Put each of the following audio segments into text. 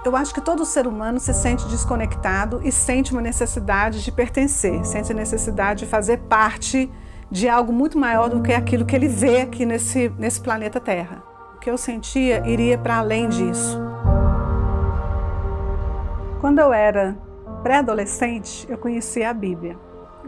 Eu acho que todo ser humano se sente desconectado e sente uma necessidade de pertencer, sente a necessidade de fazer parte de algo muito maior do que aquilo que ele vê aqui nesse planeta Terra. O que eu sentia iria para além disso. Quando eu era pré-adolescente, eu conhecia a Bíblia.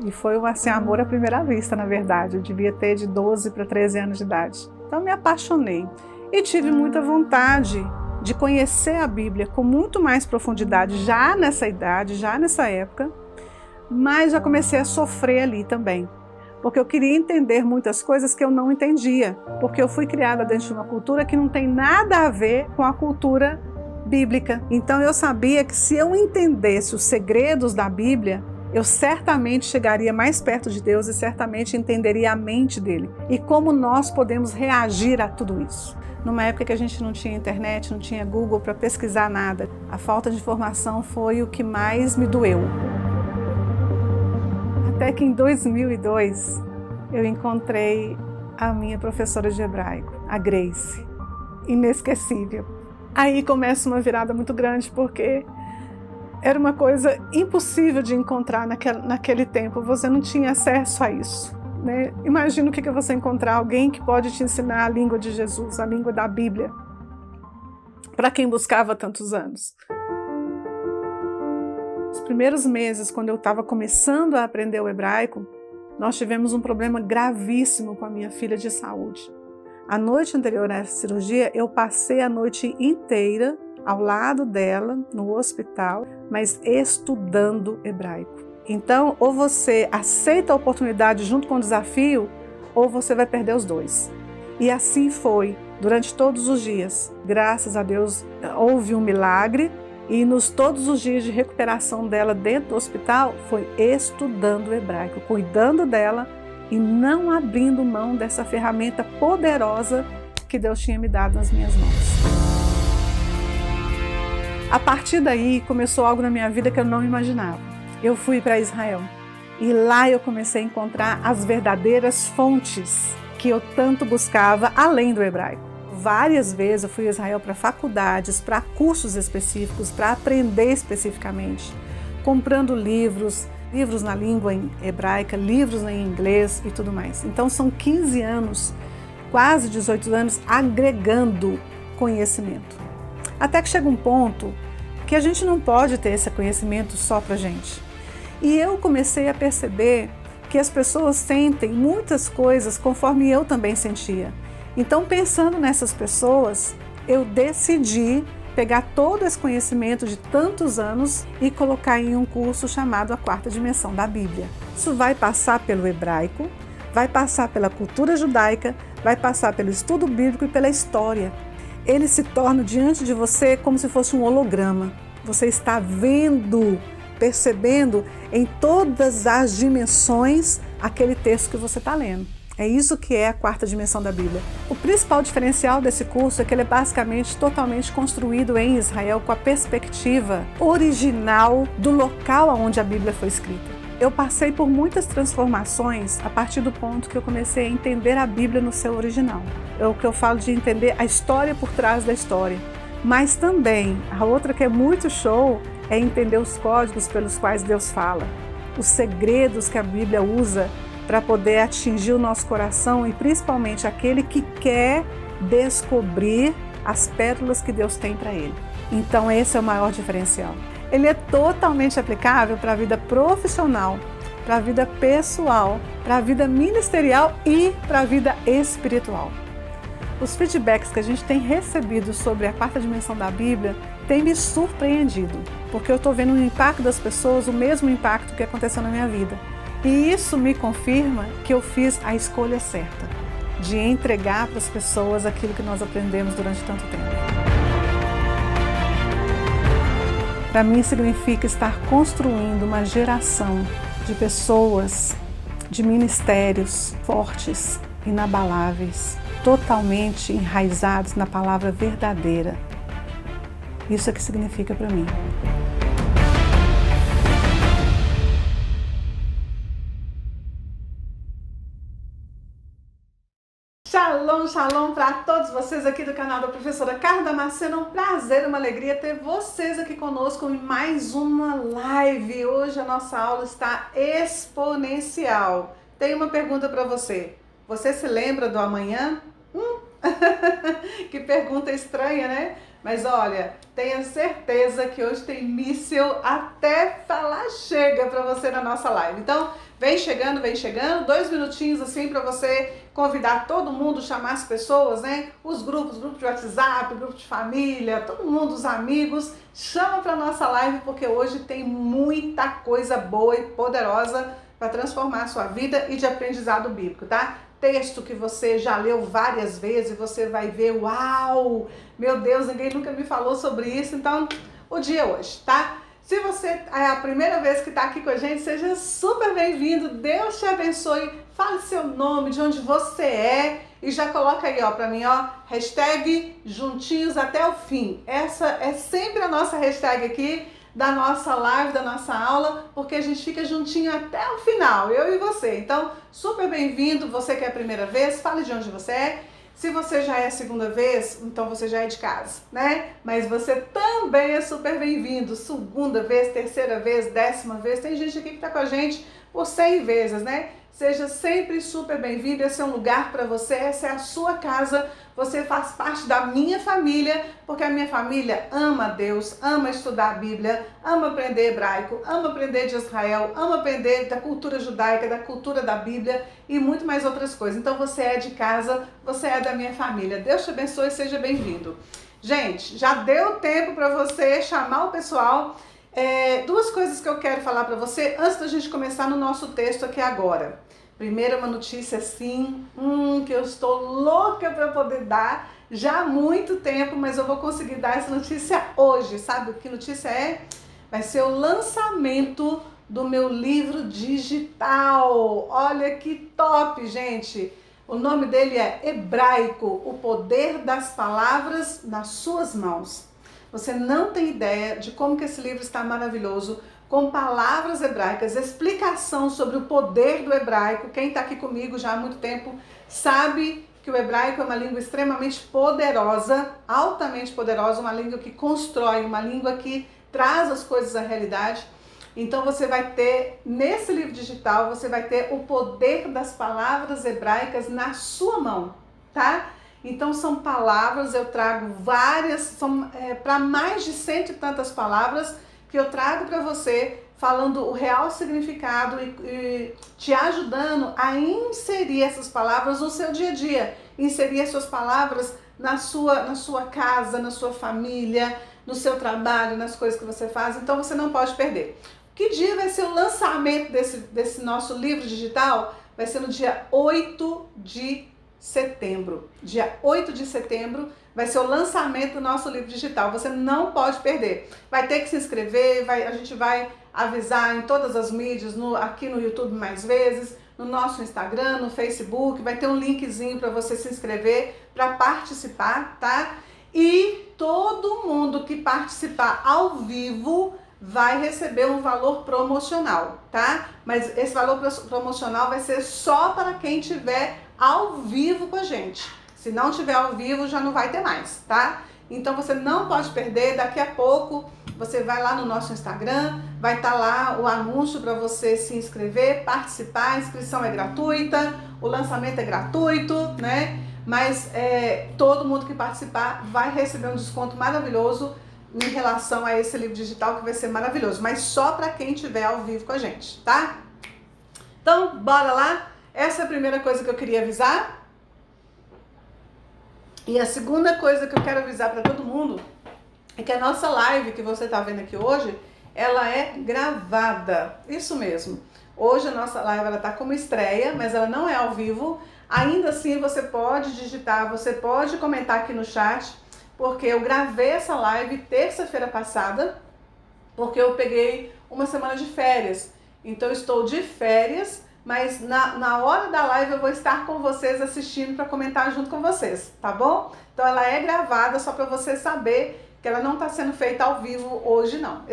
E foi assim, amor à primeira vista, na verdade. Eu devia ter de 12 para 13 anos de idade. Então me apaixonei e tive muita vontade de conhecer a Bíblia com muito mais profundidade, já nessa idade, já nessa época, mas já comecei a sofrer ali também, porque eu queria entender muitas coisas que eu não entendia, porque eu fui criada dentro de uma cultura que não tem nada a ver com a cultura bíblica. Então eu sabia que se eu entendesse os segredos da Bíblia, eu certamente chegaria mais perto de Deus e certamente entenderia a mente dele e como nós podemos reagir a tudo isso. Numa época que a gente não tinha internet, não tinha Google para pesquisar nada, a falta de informação foi o que mais me doeu. Até que em 2002 eu encontrei a minha professora de hebraico, a Grace, inesquecível. Aí começa uma virada muito grande, porque era uma coisa impossível de encontrar naquele tempo, você não tinha acesso a isso. Né? Imagina o que é você encontrar alguém que pode te ensinar a língua de Jesus, a língua da Bíblia, para quem buscava tantos anos. Os primeiros meses, quando eu estava começando a aprender o hebraico, nós tivemos um problema gravíssimo com a minha filha de saúde. A noite anterior à cirurgia, eu passei a noite inteira ao lado dela, no hospital, mas estudando hebraico. Então, ou você aceita a oportunidade junto com o desafio, ou você vai perder os dois. E assim foi, durante todos os dias. Graças a Deus, houve um milagre, e todos os dias de recuperação dela dentro do hospital, foi estudando hebraico, cuidando dela e não abrindo mão dessa ferramenta poderosa que Deus tinha me dado nas minhas mãos. A partir daí, começou algo na minha vida que eu não imaginava. Eu fui para Israel e lá eu comecei a encontrar as verdadeiras fontes que eu tanto buscava além do hebraico. Várias vezes eu fui a Israel para faculdades, para cursos específicos, para aprender especificamente, comprando livros na língua hebraica, livros em inglês e tudo mais. Então são 15 anos, quase 18 anos, agregando conhecimento. Até que chega um ponto que a gente não pode ter esse conhecimento só para a gente. E eu comecei a perceber que as pessoas sentem muitas coisas conforme eu também sentia. Então, pensando nessas pessoas, eu decidi pegar todo esse conhecimento de tantos anos e colocar em um curso chamado A Quarta Dimensão da Bíblia. Isso vai passar pelo hebraico, vai passar pela cultura judaica, vai passar pelo estudo bíblico e pela história. Ele se torna diante de você como se fosse um holograma. Você está vendo, percebendo em todas as dimensões aquele texto que você está lendo. É isso que é a quarta dimensão da Bíblia. O principal diferencial desse curso é que ele é basicamente totalmente construído em Israel com a perspectiva original do local onde a Bíblia foi escrita. Eu passei por muitas transformações a partir do ponto que eu comecei a entender a Bíblia no seu original. É o que eu falo de entender a história por trás da história. Mas também, a outra que é muito show, é entender os códigos pelos quais Deus fala, os segredos que a Bíblia usa para poder atingir o nosso coração e principalmente aquele que quer descobrir as pérolas que Deus tem para ele. Então esse é o maior diferencial. Ele é totalmente aplicável para a vida profissional, para a vida pessoal, para a vida ministerial e para a vida espiritual. Os feedbacks que a gente tem recebido sobre a quarta dimensão da Bíblia têm me surpreendido, porque eu estou vendo no impacto das pessoas o mesmo impacto que aconteceu na minha vida. E isso me confirma que eu fiz a escolha certa, de entregar para as pessoas aquilo que nós aprendemos durante tanto tempo. Para mim significa estar construindo uma geração de pessoas, de ministérios fortes, inabaláveis, totalmente enraizados na palavra verdadeira. Isso é que significa para mim. Shalom, shalom para todos vocês aqui do canal da professora Carla Damasceno. Um prazer, uma alegria ter vocês aqui conosco em mais uma live. Hoje a nossa aula está exponencial. Tenho uma pergunta para você. Você se lembra do amanhã? Que pergunta estranha, né? Mas olha, tenha certeza que hoje tem míssil até falar chega para você na nossa live. Então, vem chegando, 2 minutinhos assim para você convidar todo mundo, chamar as pessoas, né? Os grupos, grupo de WhatsApp, grupo de família, todo mundo, os amigos, chama para nossa live porque hoje tem muita coisa boa e poderosa para transformar a sua vida e de aprendizado bíblico, tá? Texto que você já leu várias vezes, você vai ver, uau, meu Deus, ninguém nunca me falou sobre isso, então o dia é hoje, tá? Se você é a primeira vez que está aqui com a gente, seja super bem-vindo, Deus te abençoe, fale seu nome, de onde você é e já coloca aí, ó, pra mim, ó, hashtag juntinhos até o fim. Essa é sempre a nossa hashtag aqui, da nossa live, da nossa aula, porque a gente fica juntinho até o final, eu e você. Então, super bem-vindo, você que é a primeira vez, fale de onde você é. Se você já é a segunda vez, então você já é de casa, né? Mas você também é super bem-vindo, segunda vez, terceira vez, 10ª vez. Tem gente aqui que tá com a gente por 100 vezes, né? Seja sempre super bem-vindo, esse é um lugar para você, essa é a sua casa, você faz parte da minha família, porque a minha família ama Deus, ama estudar a Bíblia, ama aprender hebraico, ama aprender de Israel, ama aprender da cultura judaica, da cultura da Bíblia e muito mais outras coisas. Então você é de casa, você é da minha família. Deus te abençoe e seja bem-vindo. Gente, já deu tempo para você chamar o pessoal. Duas coisas que eu quero falar para você antes da gente começar no nosso texto aqui agora. Primeiro, uma notícia assim, que eu estou louca para poder dar já há muito tempo, mas eu vou conseguir dar essa notícia hoje. Sabe que notícia é? Vai ser o lançamento do meu livro digital. Olha que top, gente! O nome dele é Hebraico, o poder das palavras nas suas mãos. Você não tem ideia de como que esse livro está maravilhoso, com palavras hebraicas, explicação sobre o poder do hebraico. Quem está aqui comigo já há muito tempo sabe que o hebraico é uma língua extremamente poderosa, altamente poderosa, uma língua que constrói, uma língua que traz as coisas à realidade. Então você vai ter, nesse livro digital, você vai ter o poder das palavras hebraicas na sua mão, tá? Então são palavras, eu trago várias, são para mais de 100 e tantas palavras que eu trago para você, falando o real significado e te ajudando a inserir essas palavras no seu dia a dia, inserir as suas palavras na sua casa, na sua família, no seu trabalho, nas coisas que você faz, então você não pode perder. Que dia vai ser o lançamento desse nosso livro digital? Vai ser no dia 8 de setembro. Dia 8 de setembro vai ser o lançamento do nosso livro digital. Você não pode perder. Vai ter que se inscrever, a gente vai avisar em todas as mídias, aqui no YouTube mais vezes, no nosso Instagram, no Facebook, vai ter um linkzinho para você se inscrever, para participar, tá? E todo mundo que participar ao vivo vai receber um valor promocional, tá? Mas esse valor promocional vai ser só para quem tiver ao vivo com a gente. Se não tiver ao vivo, já não vai ter mais, tá? Então você não pode perder, daqui a pouco você vai lá no nosso Instagram, vai estar lá o anúncio para você se inscrever, participar, a inscrição é gratuita, o lançamento é gratuito, né? Mas todo mundo que participar vai receber um desconto maravilhoso em relação a esse livro digital que vai ser maravilhoso, mas só para quem estiver ao vivo com a gente, tá? Então, bora lá? Essa é a primeira coisa que eu queria avisar. E a segunda coisa que eu quero avisar para todo mundo é que a nossa live que você está vendo aqui hoje, ela é gravada. Isso mesmo. Hoje a nossa live ela está como estreia, mas ela não é ao vivo. Ainda assim você pode digitar, você pode comentar aqui no chat, porque eu gravei essa live terça-feira passada, porque eu peguei uma semana de férias. Então eu estou de férias, mas na hora da live eu vou estar com vocês assistindo para comentar junto com vocês, tá bom? Então ela é gravada só para você saber que ela não está sendo feita ao vivo hoje não.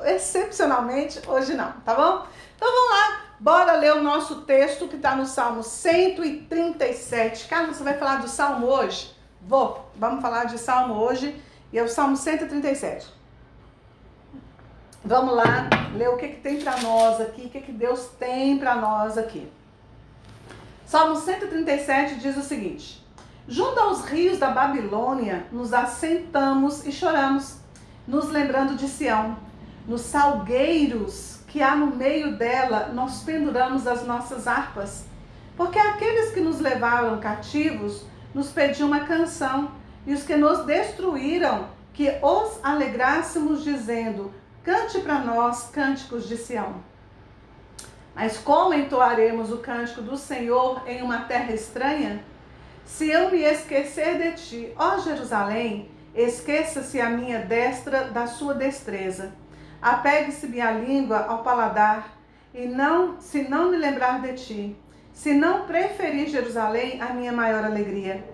Excepcionalmente hoje não, tá bom? Então vamos lá, Bora ler o nosso texto que está no Salmo 137. Carlos, você vai falar do Salmo hoje? Vamos falar de Salmo hoje, e é o Salmo 137. Vamos lá, ler o que tem para nós aqui, o que Deus tem para nós aqui. Salmo 137 diz o seguinte: junto aos rios da Babilônia, nos assentamos e choramos, nos lembrando de Sião. Nos salgueiros que há no meio dela, nós penduramos as nossas harpas. Porque aqueles que nos levaram cativos nos pediam uma canção, e os que nos destruíram, que os alegrássemos, dizendo: cante para nós cânticos de Sião. Mas como entoaremos o cântico do Senhor em uma terra estranha? Se eu me esquecer de ti, ó Jerusalém, esqueça-se a minha destra da sua destreza. Apegue-se minha língua ao paladar, e se não me lembrar de ti, se não preferir Jerusalém a minha maior alegria.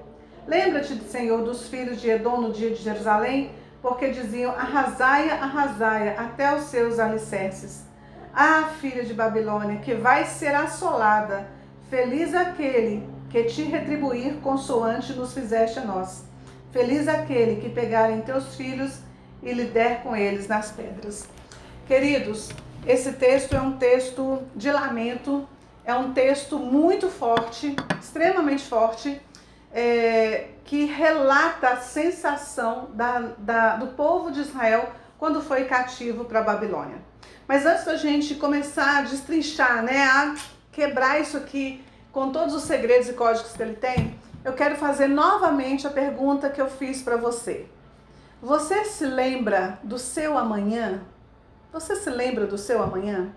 Lembra-te, Senhor, dos filhos de Edom no dia de Jerusalém, porque diziam: arrasaia, arrasaia, até os seus alicerces. Ah, filha de Babilônia, que vai ser assolada, feliz aquele que te retribuir consoante nos fizeste a nós. Feliz aquele que pegar em teus filhos e lhe der com eles nas pedras. Queridos, esse texto é um texto de lamento, é um texto muito forte, extremamente forte, que relata a sensação do povo de Israel quando foi cativo para a Babilônia. Mas antes da gente começar a destrinchar, a quebrar isso aqui com todos os segredos e códigos que ele tem, eu quero fazer novamente a pergunta que eu fiz para você. Você se lembra do seu amanhã? Você se lembra do seu amanhã?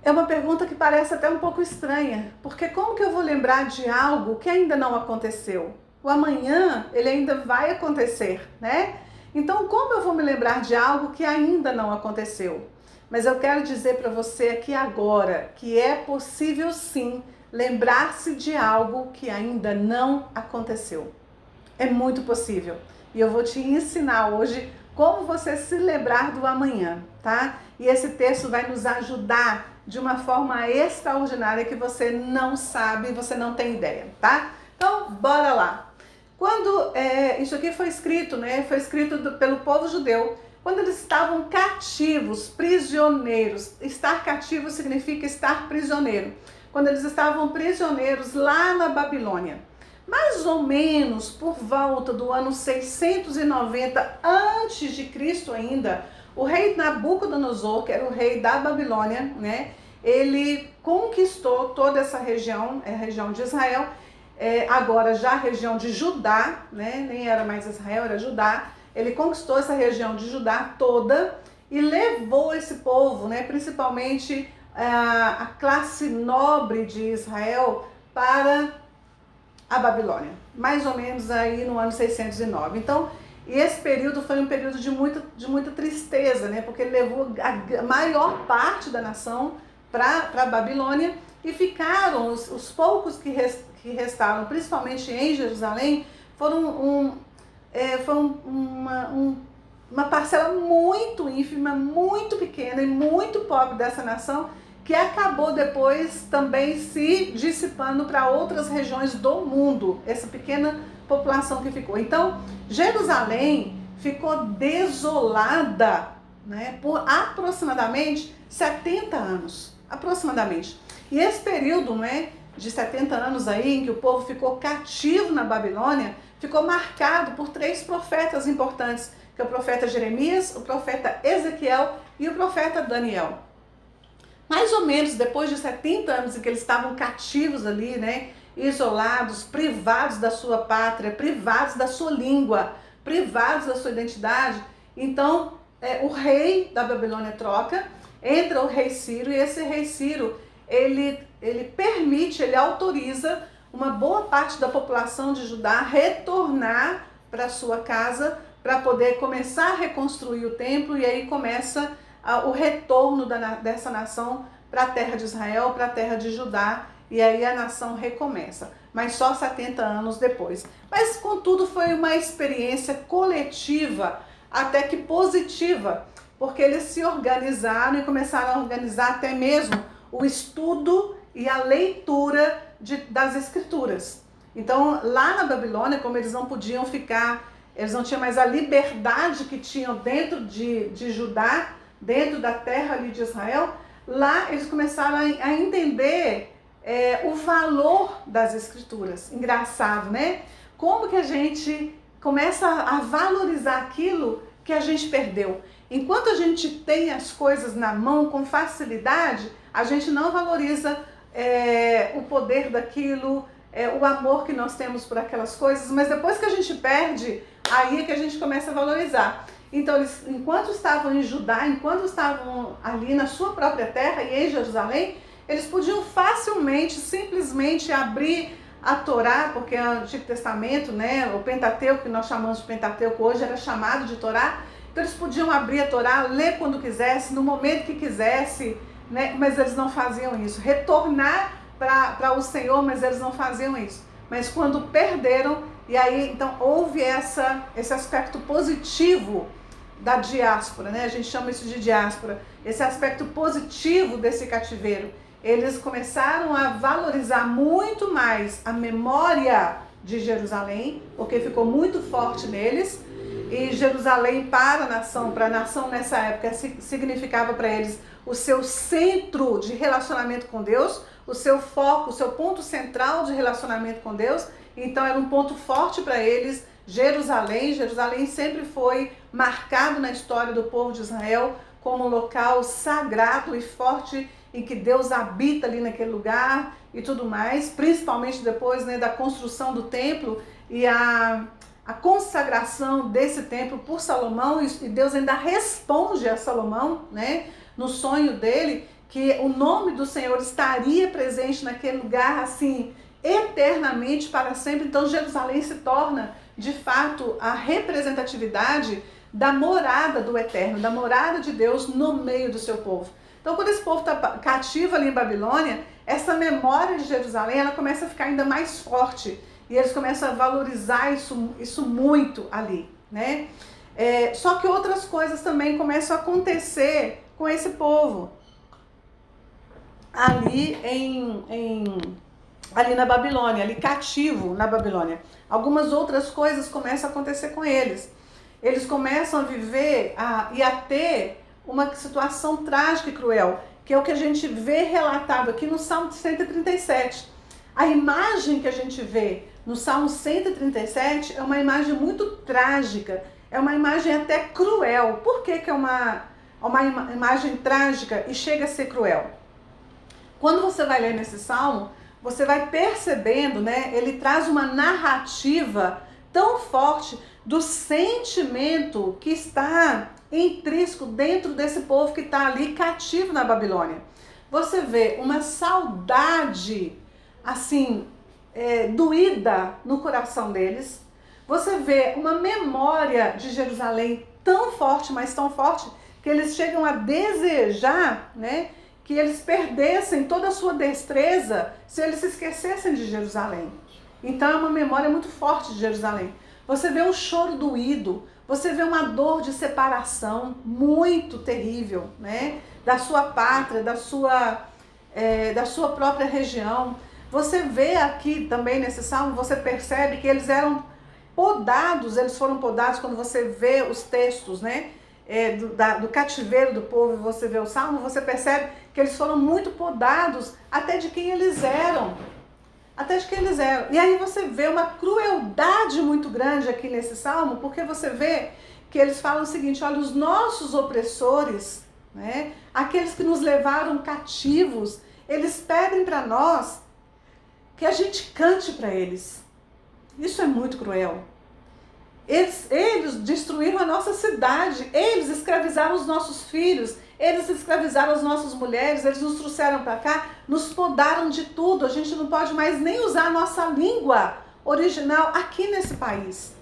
É uma pergunta que parece até um pouco estranha, porque como que eu vou lembrar de algo que ainda não aconteceu? O amanhã, ele ainda vai acontecer, né? Então, como eu vou me lembrar de algo que ainda não aconteceu? Mas eu quero dizer para você aqui agora que é possível sim lembrar-se de algo que ainda não aconteceu. É muito possível. E eu vou te ensinar hoje como você se lembrar do amanhã, tá? E esse texto vai nos ajudar de uma forma extraordinária que você não sabe, você não tem ideia, tá? Então, bora lá. Quando isso aqui foi escrito, foi escrito pelo povo judeu, quando eles estavam cativos, prisioneiros. Estar cativo significa estar prisioneiro. Quando eles estavam prisioneiros lá na Babilônia. Mais ou menos por volta do ano 690 a.C. ainda, o rei Nabucodonosor, que era o rei da Babilônia, ele conquistou toda essa região, a região de Israel, agora já a região de Judá, nem era mais Israel, era Judá. Ele conquistou essa região de Judá toda e levou esse povo, principalmente a classe nobre de Israel, para a Babilônia, mais ou menos aí no ano 609. Então, esse período foi um período de muita tristeza, porque ele levou a maior parte da nação para a Babilônia, e ficaram os poucos que restaram, principalmente em Jerusalém, foram uma parcela muito ínfima, muito pequena e muito pobre dessa nação, que acabou depois também se dissipando para outras regiões do mundo, essa pequena população que ficou. Então, Jerusalém ficou desolada, por aproximadamente 70 anos, aproximadamente. E esse período, de 70 anos aí, em que o povo ficou cativo na Babilônia, ficou marcado por 3 profetas importantes, que é o profeta Jeremias, o profeta Ezequiel e o profeta Daniel. Mais ou menos depois de 70 anos em que eles estavam cativos ali, isolados, privados da sua pátria, privados da sua língua, privados da sua identidade, então o rei da Babilônia troca, entra o rei Ciro, e esse rei Ciro, ele permite, ele autoriza uma boa parte da população de Judá retornar para sua casa para poder começar a reconstruir o templo, e aí começa o retorno dessa nação para a terra de Israel, para a terra de Judá, e aí a nação recomeça, mas só 70 anos depois. Mas, contudo, foi uma experiência coletiva, até que positiva, porque eles se organizaram e começaram a organizar até mesmo o estudo e a leitura das escrituras. Então, lá na Babilônia, como eles não podiam ficar, eles não tinham mais a liberdade que tinham dentro de Judá, dentro da terra ali de Israel, lá eles começaram a entender o valor das escrituras. Engraçado, né? Como que a gente começa a valorizar aquilo que a gente perdeu. Enquanto a gente tem as coisas na mão com facilidade, a gente não valoriza o poder daquilo, o amor que nós temos por aquelas coisas, mas depois que a gente perde, aí é que a gente começa a valorizar. Então, eles, enquanto estavam em Judá, enquanto estavam ali na sua própria terra e em Jerusalém, eles podiam facilmente, simplesmente abrir a Torá, porque o Antigo Testamento, né, o Pentateuco, que nós chamamos de Pentateuco hoje, era chamado de Torá. Então, eles podiam abrir a Torá, ler quando quisesse, no momento que quisesse, né, mas eles não faziam isso. Retornar para o Senhor, mas eles não faziam isso. Mas quando perderam, e aí então houve esse aspecto positivo da diáspora, né? A gente chama isso de diáspora, esse aspecto positivo desse cativeiro. Eles começaram a valorizar muito mais a memória de Jerusalém, porque ficou muito forte neles. E Jerusalém para a nação nessa época significava para eles o seu centro de relacionamento com Deus, o seu foco, o seu ponto central de relacionamento com Deus. Então era um ponto forte para eles. Jerusalém sempre foi marcado na história do povo de Israel como um local sagrado e forte em que Deus habita ali naquele lugar e tudo mais, principalmente depois, né, da construção do templo e a consagração desse templo por Salomão, e Deus ainda responde a Salomão, né, no sonho dele, que o nome do Senhor estaria presente naquele lugar assim, eternamente, para sempre. Então Jerusalém se torna, de fato, a representatividade da morada do Eterno, da morada de Deus no meio do seu povo. Então, quando esse povo está cativo ali em Babilônia, essa memória de Jerusalém, ela começa a ficar ainda mais forte. E eles começam a valorizar isso muito ali, né? Só que outras coisas também começam a acontecer com esse povo. Ali ali na Babilônia, ali cativo na Babilônia. Algumas outras coisas começam a acontecer com eles. Eles começam a viver e a ter uma situação trágica e cruel, que é o que a gente vê relatado aqui no Salmo 137. A imagem que a gente vê no Salmo 137 é uma imagem muito trágica, é uma imagem até cruel. Por que é uma imagem trágica e chega a ser cruel? Quando você vai ler nesse Salmo, você vai percebendo, né? Ele traz uma narrativa tão forte do sentimento que está intrínseco dentro desse povo que está ali cativo na Babilônia. Você vê uma saudade, assim, doída no coração deles. Você vê uma memória de Jerusalém tão forte, mas tão forte, que eles chegam a desejar, né, que eles perdessem toda a sua destreza se eles se esquecessem de Jerusalém. Então é uma memória muito forte de Jerusalém. Você vê um choro doído, você vê uma dor de separação muito terrível, né, da sua pátria, da sua própria região. Você vê aqui também nesse salmo, você percebe que eles eram podados, eles foram podados quando você vê os textos, né, do cativeiro do povo, você vê o salmo, você percebe que eles foram muito podados até de quem eles eram. Até de quem eles eram. E aí você vê uma crueldade muito grande aqui nesse salmo, porque você vê que eles falam o seguinte: olha, os nossos opressores, né, aqueles que nos levaram cativos, eles pedem para nós que a gente cante para eles. Isso é muito cruel. Eles destruíram a nossa cidade, eles escravizaram os nossos filhos, eles escravizaram as nossas mulheres, eles nos trouxeram para cá, nos podaram de tudo, a gente não pode mais nem usar a nossa língua original aqui nesse país.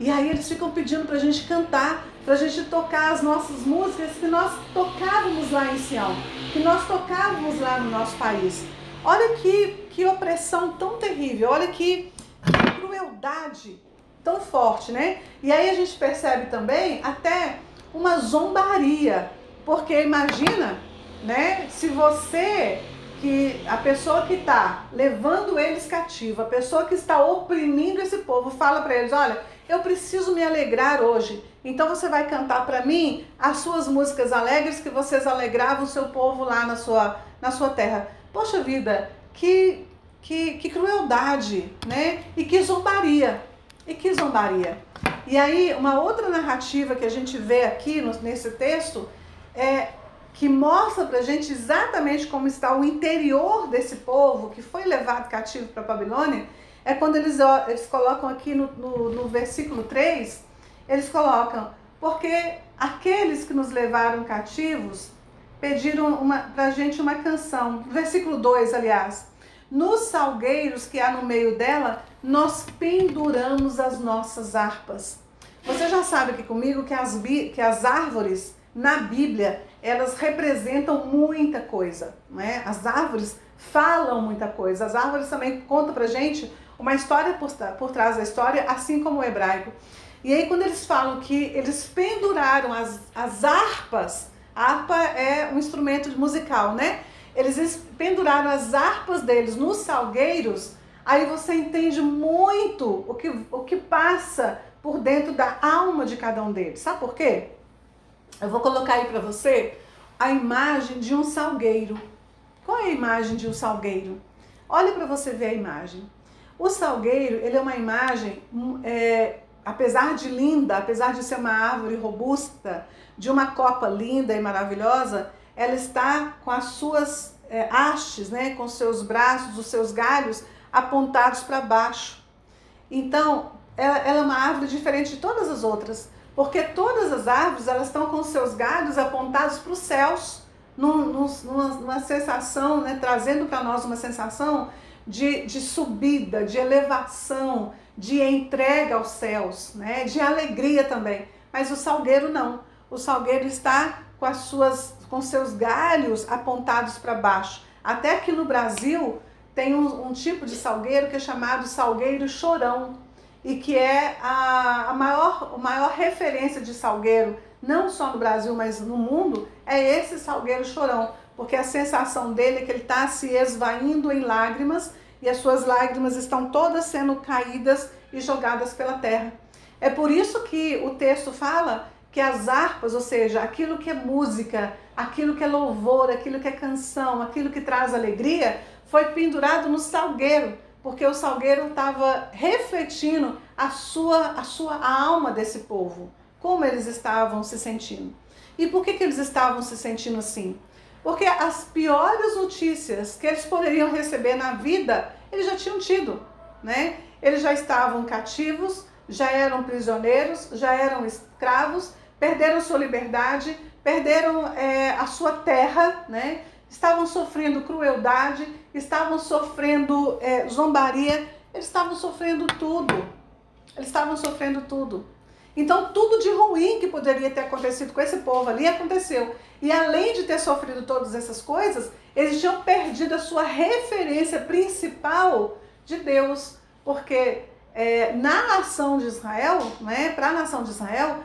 E aí eles ficam pedindo para a gente cantar, para a gente tocar as nossas músicas que nós tocávamos lá em Sião, que nós tocávamos lá no nosso país. Olha que opressão tão terrível, olha que crueldade tão forte, né? E aí a gente percebe também até uma zombaria, porque imagina né? Se você, que a pessoa que está levando eles cativo, a pessoa que está oprimindo esse povo, fala para eles, olha, eu preciso me alegrar hoje, então você vai cantar para mim as suas músicas alegres que vocês alegravam o seu povo lá na sua terra. Poxa vida, que crueldade, né? E que zombaria. E aí, uma outra narrativa que a gente vê aqui nesse texto que mostra pra gente exatamente como está o interior desse povo que foi levado cativo para a Babilônia, é quando eles colocam aqui no versículo 3, eles colocam, porque aqueles que nos levaram cativos pediram pra gente uma canção. Versículo 2, aliás. Nos salgueiros que há no meio dela, nós penduramos as nossas harpas. Você já sabe aqui comigo que as árvores na Bíblia, elas representam muita coisa, né? As árvores falam muita coisa. As árvores também contam pra gente uma história por trás da história, assim como o hebraico. E aí quando eles falam que eles penduraram as harpas, a harpa é um instrumento musical, né? Eles penduraram as harpas deles nos salgueiros, aí você entende muito o que passa por dentro da alma de cada um deles. Sabe por quê? Eu vou colocar aí para você a imagem de um salgueiro. Qual é a imagem de um salgueiro? Olha para você ver a imagem. O salgueiro, ele é uma imagem, apesar de linda, apesar de ser uma árvore robusta, de uma copa linda e maravilhosa, ela está com as suas hastes, né, com os seus braços, os seus galhos apontados para baixo. Então, ela é uma árvore diferente de todas as outras, porque todas as árvores elas estão com os seus galhos apontados para os céus, numa sensação, né, trazendo para nós uma sensação de subida, de elevação, de entrega aos céus, né, de alegria também. Mas o salgueiro não. O salgueiro está com seus galhos apontados para baixo. Até aqui no Brasil tem um tipo de salgueiro que é chamado salgueiro chorão, e que é a maior referência de salgueiro, não só no Brasil, mas no mundo, é esse salgueiro chorão, porque a sensação dele é que ele está se esvaindo em lágrimas, e as suas lágrimas estão todas sendo caídas e jogadas pela terra. É por isso que o texto fala que as harpas, ou seja, aquilo que é música, aquilo que é louvor, aquilo que é canção, aquilo que traz alegria, foi pendurado no salgueiro, porque o salgueiro estava refletindo a alma desse povo, como eles estavam se sentindo. E por que eles estavam se sentindo assim? Porque as piores notícias que eles poderiam receber na vida, eles já tinham tido, né? Eles já estavam cativos, já eram prisioneiros, já eram escravos, perderam sua liberdade, perderam a sua terra, né? Estavam sofrendo crueldade, estavam sofrendo zombaria, eles estavam sofrendo tudo. Eles estavam sofrendo tudo. Então, tudo de ruim que poderia ter acontecido com esse povo ali aconteceu. E além de ter sofrido todas essas coisas, eles tinham perdido a sua referência principal de Deus. Porque na nação de Israel, né, para a nação de Israel,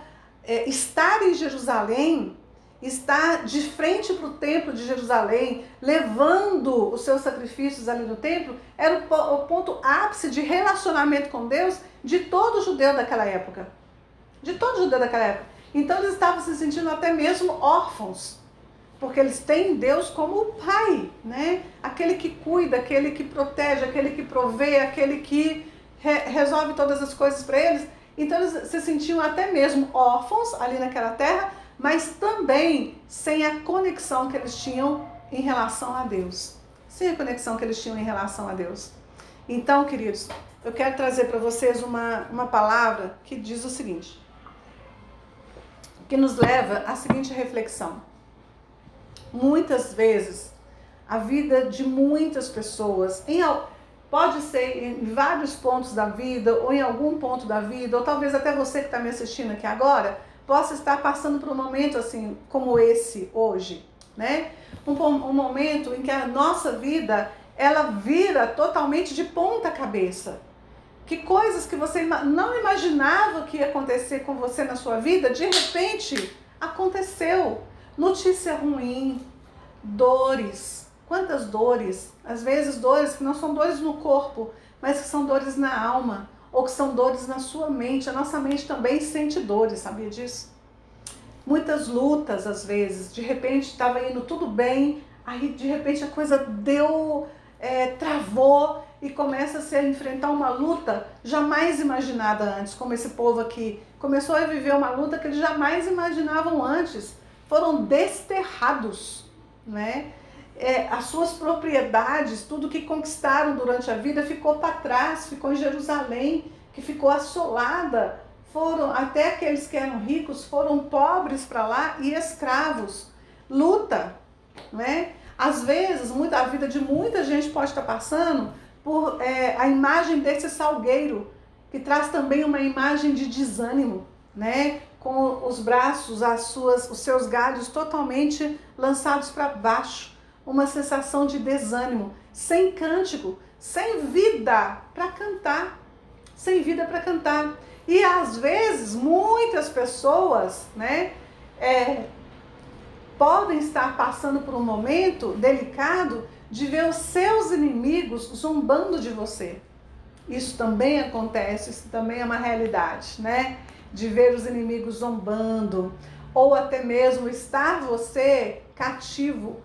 estar em Jerusalém, estar de frente para o templo de Jerusalém, levando os seus sacrifícios ali no templo, era o ponto ápice de relacionamento com Deus de todo judeu daquela época. De todo judeu daquela época. Então eles estavam se sentindo até mesmo órfãos, porque eles têm Deus como o Pai, né? Aquele que cuida, aquele que protege, aquele que provê, aquele que resolve todas as coisas para eles. Então eles se sentiam até mesmo órfãos ali naquela terra, mas também sem a conexão que eles tinham em relação a Deus. Sem a conexão que eles tinham em relação a Deus. Então, queridos, eu quero trazer para vocês uma palavra que diz o seguinte, que nos leva à seguinte reflexão. Muitas vezes, a vida de muitas pessoas, pode ser em vários pontos da vida, ou em algum ponto da vida, ou talvez até você que está me assistindo aqui agora, possa estar passando por um momento assim, como esse hoje, né? Um momento em que a nossa vida, ela vira totalmente de ponta cabeça. Que coisas que você não imaginava que ia acontecer com você na sua vida, de repente aconteceu. Notícia ruim, dores. Quantas dores? Às vezes dores que não são dores no corpo, mas que são dores na alma, ou que são dores na sua mente. A nossa mente também sente dores, sabia disso? Muitas lutas, às vezes, de repente estava indo tudo bem, aí de repente a coisa travou e começa a enfrentar uma luta jamais imaginada antes, como esse povo aqui começou a viver uma luta que eles jamais imaginavam antes, foram desterrados, né? As suas propriedades, tudo que conquistaram durante a vida ficou para trás, ficou em Jerusalém, que ficou assolada. Foram até aqueles que eram ricos, foram pobres para lá e escravos. Luta, né? Às vezes, a vida de muita gente pode estar passando por a imagem desse salgueiro, que traz também uma imagem de desânimo, né? Com os braços, os seus galhos totalmente lançados para baixo. Uma sensação de desânimo, sem cântico, sem vida para cantar. Sem vida para cantar. E às vezes, muitas pessoas, né, podem estar passando por um momento delicado de ver os seus inimigos zombando de você. Isso também acontece, isso também é uma realidade, né? De ver os inimigos zombando, ou até mesmo estar você cativo.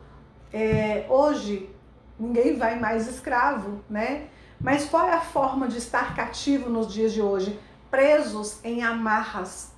Hoje, ninguém vai mais escravo, né? Mas qual é a forma de estar cativo nos dias de hoje? Presos em amarras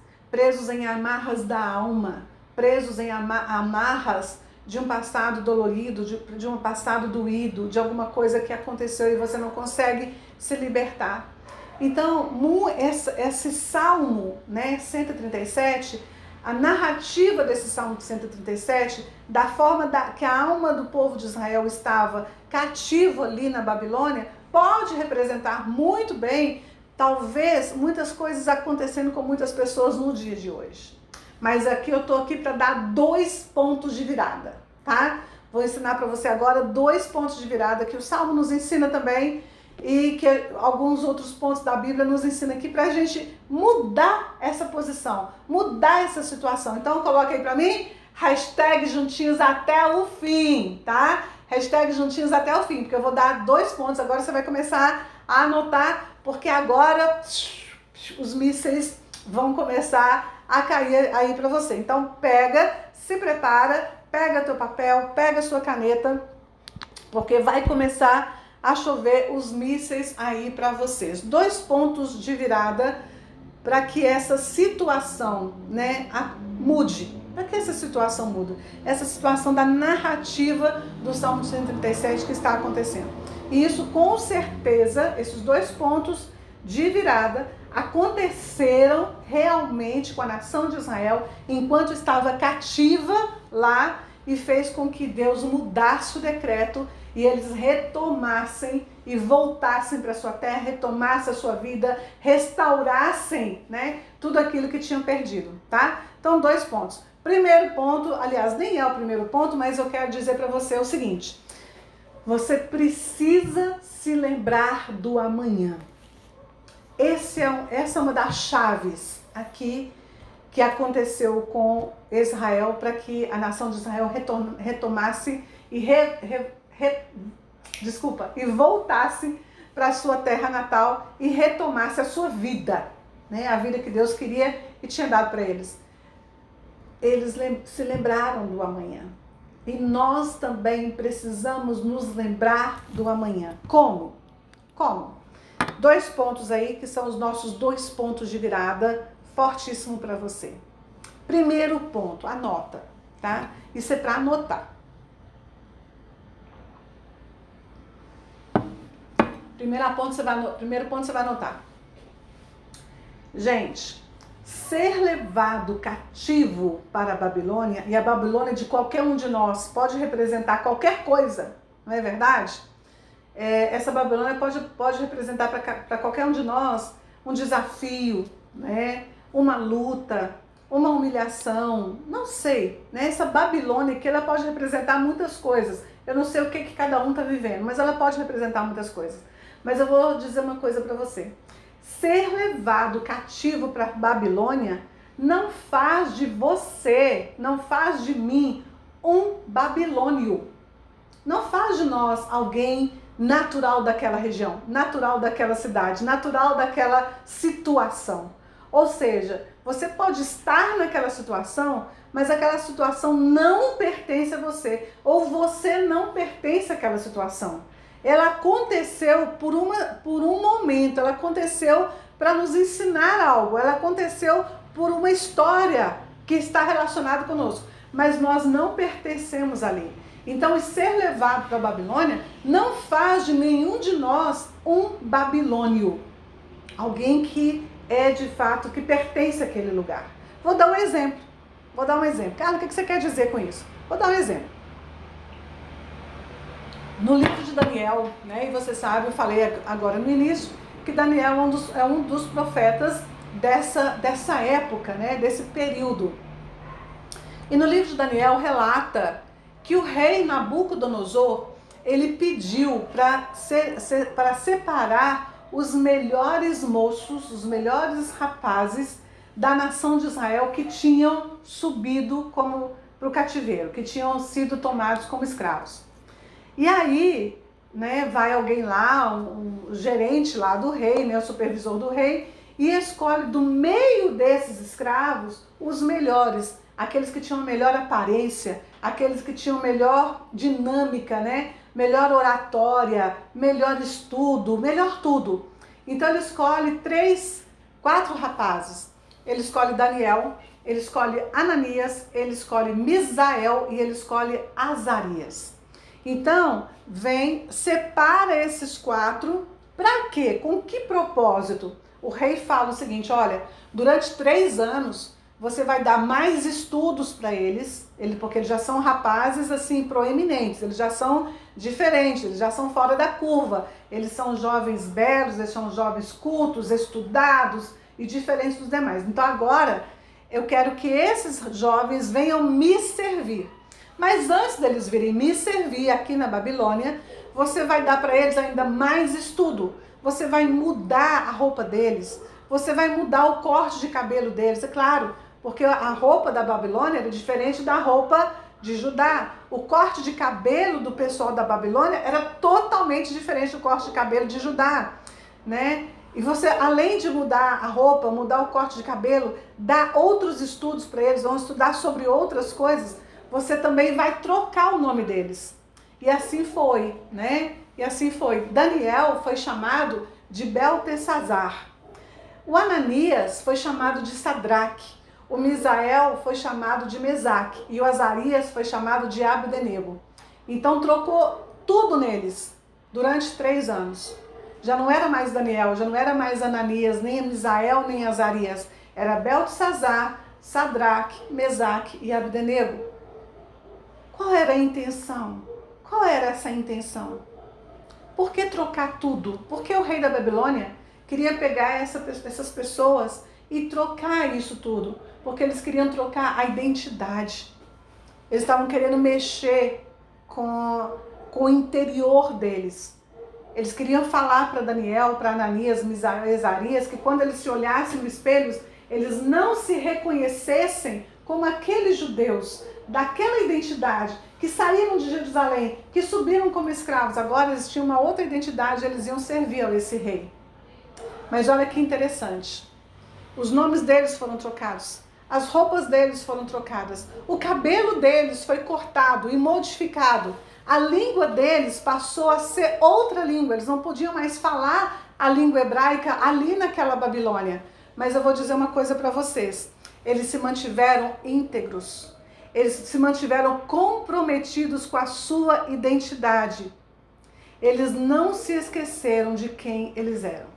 da alma, presos em amarras de um passado dolorido, de um passado doído, de alguma coisa que aconteceu e você não consegue se libertar. Então, esse Salmo, né, 137, a narrativa desse Salmo 137, da forma que a alma do povo de Israel estava cativo ali na Babilônia, pode representar muito bem, talvez, muitas coisas acontecendo com muitas pessoas no dia de hoje. Mas aqui eu estou aqui para dar 2 pontos de virada, tá? Vou ensinar para você agora 2 pontos de virada que o Salmo nos ensina também e que alguns outros pontos da Bíblia nos ensinam aqui para a gente mudar essa posição, mudar essa situação. Então coloca aí para mim, #juntinhos até o fim, tá? #juntinhos até o fim, porque eu vou dar 2 pontos, agora você vai começar a anotar, porque agora os mísseis vão começar a cair aí para você. Então se prepara, pega teu papel, pega sua caneta, porque vai começar a chover os mísseis aí para vocês. 2 pontos de virada para que essa situação, né, mude. Para que essa situação mude? Essa situação da narrativa do Salmo 137 que está acontecendo. E isso, com certeza, esses 2 pontos de virada aconteceram realmente com a nação de Israel enquanto estava cativa lá, e fez com que Deus mudasse o decreto e eles retomassem e voltassem para sua terra, retomassem a sua vida, restaurassem, né, tudo aquilo que tinham perdido, tá? Então, 2 pontos. Primeiro ponto, aliás, nem é o primeiro ponto, mas eu quero dizer para você o seguinte: você precisa se lembrar do amanhã. Essa é uma das chaves aqui que aconteceu com Israel para que a nação de Israel retomasse e voltasse para a sua terra natal e retomasse a sua vida, né? A vida que Deus queria e tinha dado para eles. Eles se lembraram do amanhã. E nós também precisamos nos lembrar do amanhã. Como? 2 pontos aí que são os nossos 2 pontos de virada fortíssimo para você. Primeiro ponto, anota, tá? Isso é para anotar. Primeiro ponto você vai anotar. Gente, ser levado cativo para a Babilônia, e a Babilônia de qualquer um de nós pode representar qualquer coisa, não é verdade? Essa Babilônia pode representar para qualquer um de nós um desafio, né? Uma luta, uma humilhação, não sei, né? Essa Babilônia que ela pode representar muitas coisas. Eu não sei o que cada um está vivendo, mas ela pode representar muitas coisas. Mas eu vou dizer uma coisa para você. Ser levado cativo para a Babilônia não faz de você, não faz de mim um babilônio. Não faz de nós alguém natural daquela região, natural daquela cidade, natural daquela situação. Ou seja, você pode estar naquela situação, mas aquela situação não pertence a você, ou você não pertence àquela situação. Ela aconteceu por um momento, ela aconteceu para nos ensinar algo, ela aconteceu por uma história que está relacionada conosco, mas nós não pertencemos ali. Então, ser levado para a Babilônia não faz de nenhum de nós um babilônio, alguém que é de fato, que pertence àquele lugar. Vou dar um exemplo. Carla, o que você quer dizer com isso? Vou dar um exemplo. No livro de Daniel, né, e você sabe, eu falei agora no início, que Daniel é um dos profetas dessa época, né, desse período. E no livro de Daniel relata que o rei Nabucodonosor, ele pediu para separar os melhores moços, os melhores rapazes da nação de Israel que tinham subido para o cativeiro, que tinham sido tomados como escravos. E aí, né, vai alguém lá, um gerente lá do rei, né, o supervisor do rei, e escolhe do meio desses escravos os melhores, aqueles que tinham melhor aparência, aqueles que tinham melhor dinâmica, né, melhor oratória, melhor estudo, melhor tudo. Então ele escolhe 4 rapazes. Ele escolhe Daniel, ele escolhe Ananias, ele escolhe Misael e ele escolhe Azarias. Então, separa esses 4, para quê? Com que propósito? O rei fala o seguinte, olha, durante 3 anos, você vai dar mais estudos para eles, porque eles já são rapazes assim proeminentes, eles já são diferentes, eles já são fora da curva, eles são jovens belos, eles são jovens cultos, estudados e diferentes dos demais. Então agora eu quero que esses jovens venham me servir. Mas antes deles virem me servir aqui na Babilônia, você vai dar para eles ainda mais estudo. Você vai mudar a roupa deles, você vai mudar o corte de cabelo deles, é claro, porque a roupa da Babilônia era diferente da roupa de Judá. O corte de cabelo do pessoal da Babilônia era totalmente diferente do corte de cabelo de Judá, né? E você, além de mudar a roupa, mudar o corte de cabelo, dar outros estudos para eles, vão estudar sobre outras coisas, você também vai trocar o nome deles. E assim foi, né? E assim foi. Daniel foi chamado de Beltesazar. O Ananias foi chamado de Sadraque. O Misael foi chamado de Mesaque. E o Azarias foi chamado de Abdenego. Então trocou tudo neles durante 3 anos. Já não era mais Daniel, já não era mais Ananias, nem Misael, nem Azarias. Era Beltesazar, Sadraque, Mesaque e Abdenego. Qual era a intenção? Qual era essa intenção? Por que trocar tudo? Porque o rei da Babilônia queria pegar essas pessoas e trocar isso tudo. Porque eles queriam trocar a identidade. Eles estavam querendo mexer com o interior deles. Eles queriam falar para Daniel, para Ananias, Misael e Azarias, que quando eles se olhassem no espelho, eles não se reconhecessem como aqueles judeus, daquela identidade, que saíram de Jerusalém, que subiram como escravos. Agora eles tinham uma outra identidade, eles iam servir a esse rei. Mas olha que interessante. Os nomes deles foram trocados. As roupas deles foram trocadas. O cabelo deles foi cortado e modificado. A língua deles passou a ser outra língua. Eles não podiam mais falar a língua hebraica ali naquela Babilônia. Mas eu vou dizer uma coisa para vocês. Eles se mantiveram íntegros. Eles se mantiveram comprometidos com a sua identidade. Eles não se esqueceram de quem eles eram.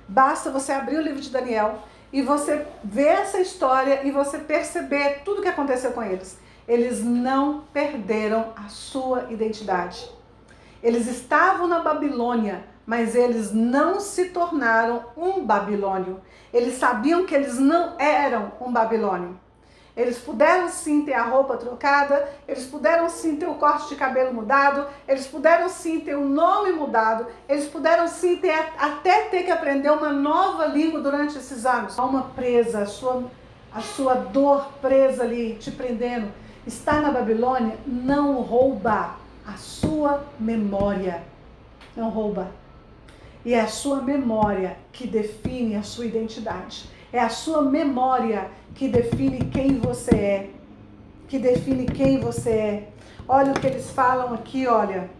Basta você abrir o livro de Daniel e você ver essa história e você perceber tudo o que aconteceu com eles. Eles não perderam a sua identidade. Eles estavam na Babilônia, mas eles não se tornaram um babilônio. Eles sabiam que eles não eram um babilônio. Eles puderam sim ter a roupa trocada, eles puderam sim ter o corte de cabelo mudado, eles puderam sim ter o nome mudado, eles puderam sim até ter que aprender uma nova língua durante esses anos. A alma presa, a sua dor presa ali, te prendendo. Estar na Babilônia não rouba a sua memória. Não rouba. E é a sua memória que define a sua identidade. É a sua memória que define quem você é. Que define quem você é. Olha o que eles falam aqui, olha.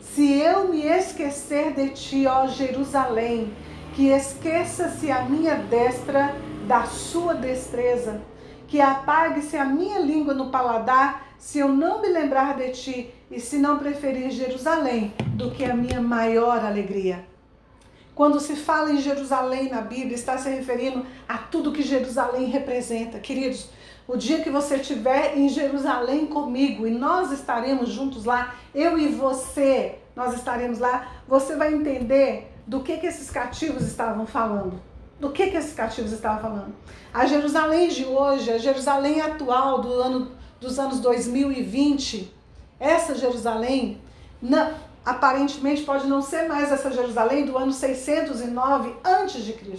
Se eu me esquecer de ti, ó Jerusalém, que esqueça-se a minha destra da sua destreza, que apague-se a minha língua no paladar, se eu não me lembrar de ti, e se não preferir Jerusalém do que a minha maior alegria. Quando se fala em Jerusalém na Bíblia, está se referindo a tudo que Jerusalém representa. Queridos, o dia que você estiver em Jerusalém comigo, e nós estaremos juntos lá, eu e você, nós estaremos lá, você vai entender do que esses cativos estavam falando. Do que esses cativos estavam falando. A Jerusalém de hoje, a Jerusalém atual dos anos 2020, essa Jerusalém, aparentemente pode não ser mais essa Jerusalém do ano 609 a.C.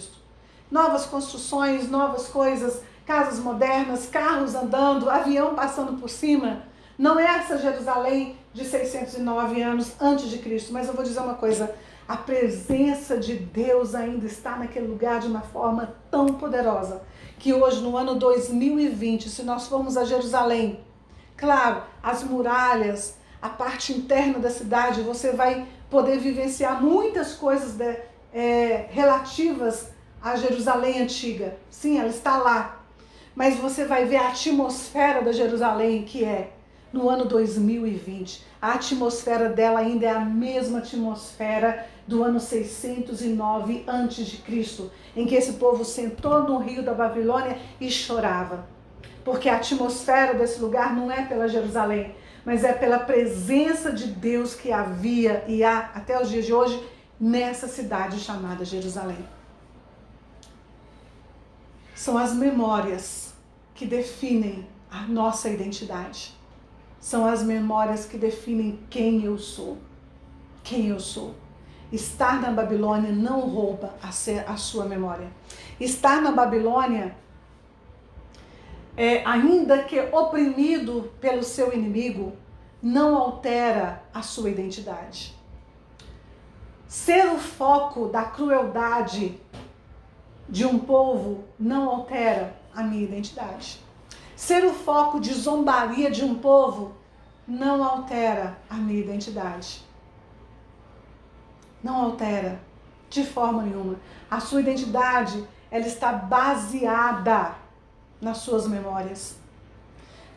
Novas construções, novas coisas, casas modernas, carros andando, avião passando por cima. Não é essa Jerusalém de 609 anos antes de Cristo, mas eu vou dizer uma coisa, a presença de Deus ainda está naquele lugar de uma forma tão poderosa, que hoje no ano 2020, se nós formos a Jerusalém, claro, as muralhas, a parte interna da cidade, você vai poder vivenciar muitas coisas relativas à Jerusalém antiga. Sim, ela está lá. Mas você vai ver a atmosfera da Jerusalém, que é no ano 2020. A atmosfera dela ainda é a mesma atmosfera do ano 609 a.C., em que esse povo sentou no rio da Babilônia e chorava. Porque a atmosfera desse lugar não é pela Jerusalém, mas é pela presença de Deus que havia e há até os dias de hoje nessa cidade chamada Jerusalém. São as memórias que definem a nossa identidade. São as memórias que definem quem eu sou. Quem eu sou. Estar na Babilônia não rouba a sua memória. Estar na Babilônia, ainda que oprimido pelo seu inimigo, não altera a sua identidade. Ser o foco da crueldade de um povo não altera a minha identidade. Ser o foco de zombaria de um povo não altera a minha identidade. Não altera de forma nenhuma. A sua identidade, ela está baseada nas suas memórias.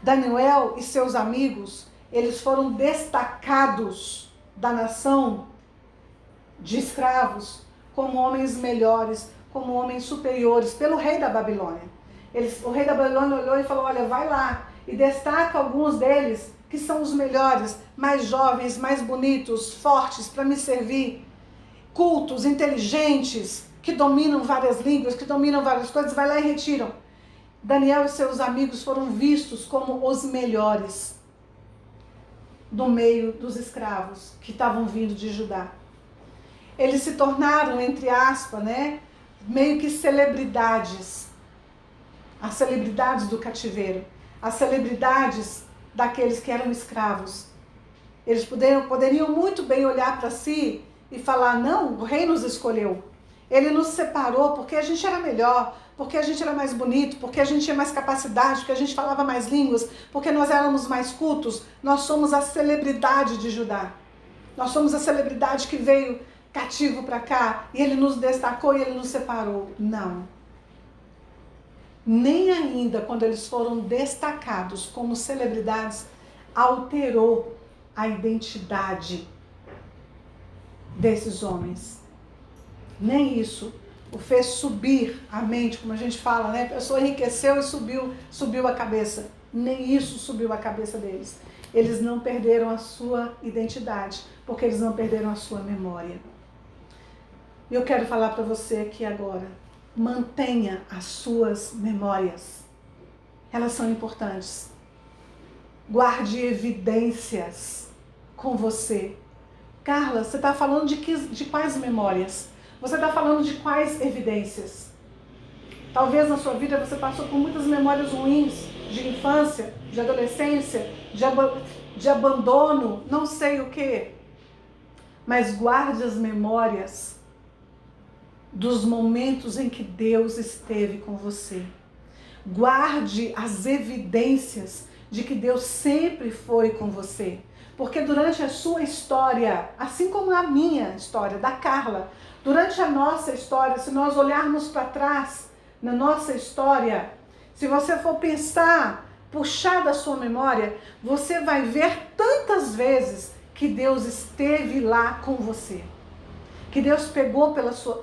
Daniel e seus amigos, eles foram destacados da nação de escravos como homens melhores, como homens superiores pelo rei da Babilônia. O rei da Babilônia olhou e falou, olha, vai lá e destaca alguns deles que são os melhores, mais jovens, mais bonitos, fortes para me servir, cultos, inteligentes, que dominam várias línguas, que dominam várias coisas, vai lá e retiram. Daniel e seus amigos foram vistos como os melhores do meio dos escravos que estavam vindo de Judá. Eles se tornaram, entre aspas, meio que celebridades. As celebridades do cativeiro. As celebridades daqueles que eram escravos. Eles poderiam muito bem olhar para si e falar, não, o rei nos escolheu. Ele nos separou porque a gente era melhor, porque a gente era mais bonito, porque a gente tinha mais capacidade, porque a gente falava mais línguas, porque nós éramos mais cultos. Nós somos a celebridade de Judá. Nós somos a celebridade que veio cativo para cá e ele nos destacou e ele nos separou. Não. Nem ainda quando eles foram destacados como celebridades, alterou a identidade desses homens. Nem isso o fez subir a mente, como a gente fala, A pessoa enriqueceu e subiu a cabeça. Nem isso subiu a cabeça deles. Eles não perderam a sua identidade, porque eles não perderam a sua memória. E eu quero falar para você aqui agora, mantenha as suas memórias. Elas são importantes. Guarde evidências com você. Carla, você está falando de quais memórias? Você está falando de quais evidências? Talvez na sua vida você passou por muitas memórias ruins de infância, de adolescência, de abandono, não sei o que. Mas guarde as memórias dos momentos em que Deus esteve com você. Guarde as evidências de que Deus sempre foi com você. Porque durante a sua história, assim como a minha história, da Carla, durante a nossa história, se nós olharmos para trás na nossa história, se você for pensar, puxar da sua memória, você vai ver tantas vezes que Deus esteve lá com você. Que Deus pegou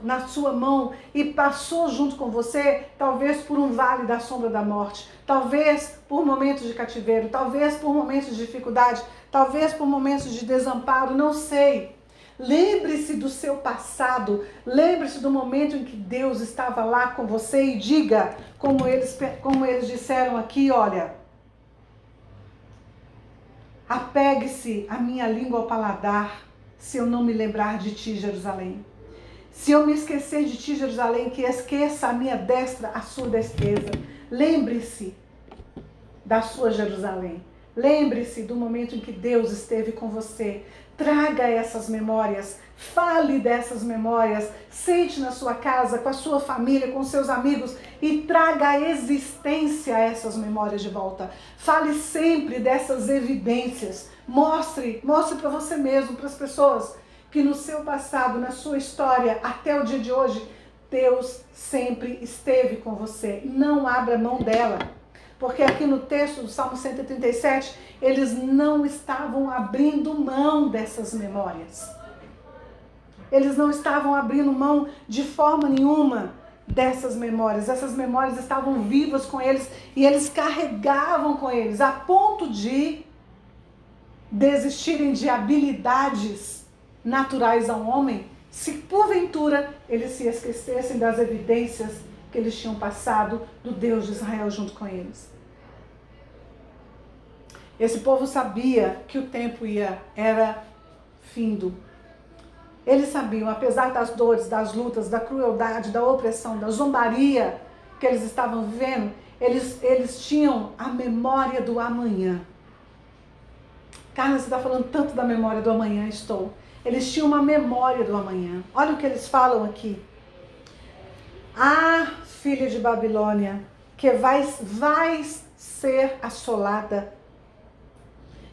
na sua mão e passou junto com você, talvez por um vale da sombra da morte, talvez por momentos de cativeiro, talvez por momentos de dificuldade, talvez por momentos de desamparo, não sei. Lembre-se do seu passado, lembre-se do momento em que Deus estava lá com você e diga, como eles disseram aqui, olha, apegue-se a minha língua ao paladar, se eu não me lembrar de ti, Jerusalém. Se eu me esquecer de ti, Jerusalém, que esqueça a minha destra, a sua destreza. Lembre-se da sua Jerusalém. Lembre-se do momento em que Deus esteve com você. Traga essas memórias, fale dessas memórias, sente na sua casa, com a sua família, com seus amigos e traga à existência essas memórias de volta. Fale sempre dessas evidências. Mostre para você mesmo, para as pessoas, que no seu passado, na sua história, até o dia de hoje, Deus sempre esteve com você. Não abra mão dela. Porque aqui no texto do Salmo 137, eles não estavam abrindo mão dessas memórias. Eles não estavam abrindo mão de forma nenhuma dessas memórias. Essas memórias estavam vivas com eles e eles carregavam com eles, a ponto de desistirem de habilidades naturais a um homem, se porventura eles se esquecessem das evidências que eles tinham passado do Deus de Israel junto com eles. Esse povo sabia que o tempo era findo. Eles sabiam, apesar das dores, das lutas, da crueldade, da opressão, da zombaria que eles estavam vivendo, eles tinham a memória do amanhã. Carla, você está falando tanto da memória do amanhã, estou. Eles tinham uma memória do amanhã. Olha o que eles falam aqui. Ah, filha de Babilônia, que vais ser assolada.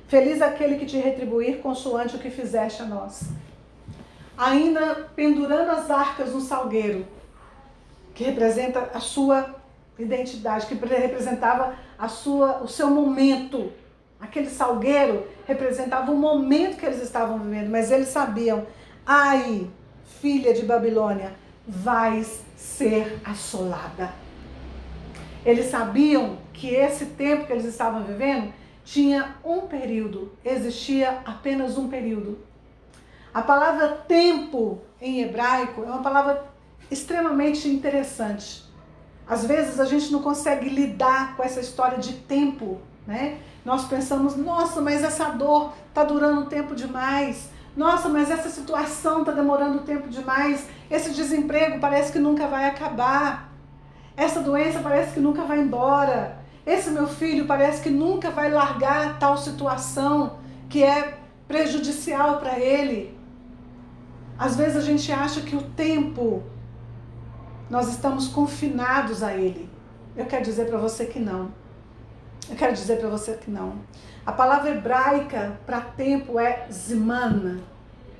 Feliz aquele que te retribuir consoante o que fizeste a nós. Ainda pendurando as arcas no salgueiro, que representa a sua identidade, que representava o seu momento. Aquele salgueiro representava o momento que eles estavam vivendo, mas eles sabiam, ai, filha de Babilônia, vais ser assolada. Eles sabiam que esse tempo que eles estavam vivendo tinha um período, existia apenas um período. A palavra tempo em hebraico é uma palavra extremamente interessante. Às vezes a gente não consegue lidar com essa história de tempo, né? Nós pensamos, nossa, mas essa dor está durando tempo demais. Nossa, mas essa situação está demorando tempo demais. Esse desemprego parece que nunca vai acabar. Essa doença parece que nunca vai embora. Esse meu filho parece que nunca vai largar tal situação que é prejudicial para ele. Às vezes a gente acha que o tempo, nós estamos confinados a ele. Eu quero dizer para você que não. Eu quero dizer para você que não. A palavra hebraica para tempo é zman.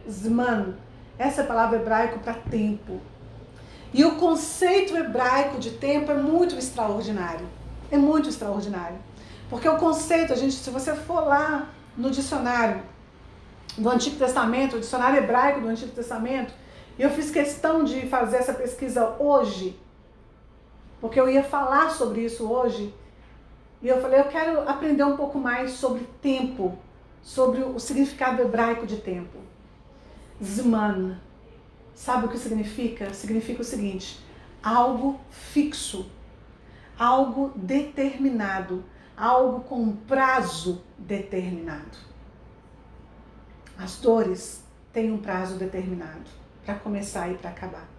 Zman. Essa é a palavra hebraica para tempo. E o conceito hebraico de tempo é muito extraordinário. É muito extraordinário. Porque o conceito, se você for lá no dicionário do Antigo Testamento, o dicionário hebraico do Antigo Testamento, e eu fiz questão de fazer essa pesquisa hoje, porque eu ia falar sobre isso hoje, e eu falei, eu quero aprender um pouco mais sobre tempo, sobre o significado hebraico de tempo. Zman. Sabe o que significa? Significa o seguinte, algo fixo, algo determinado, algo com um prazo determinado. As dores têm um prazo determinado para começar e para acabar.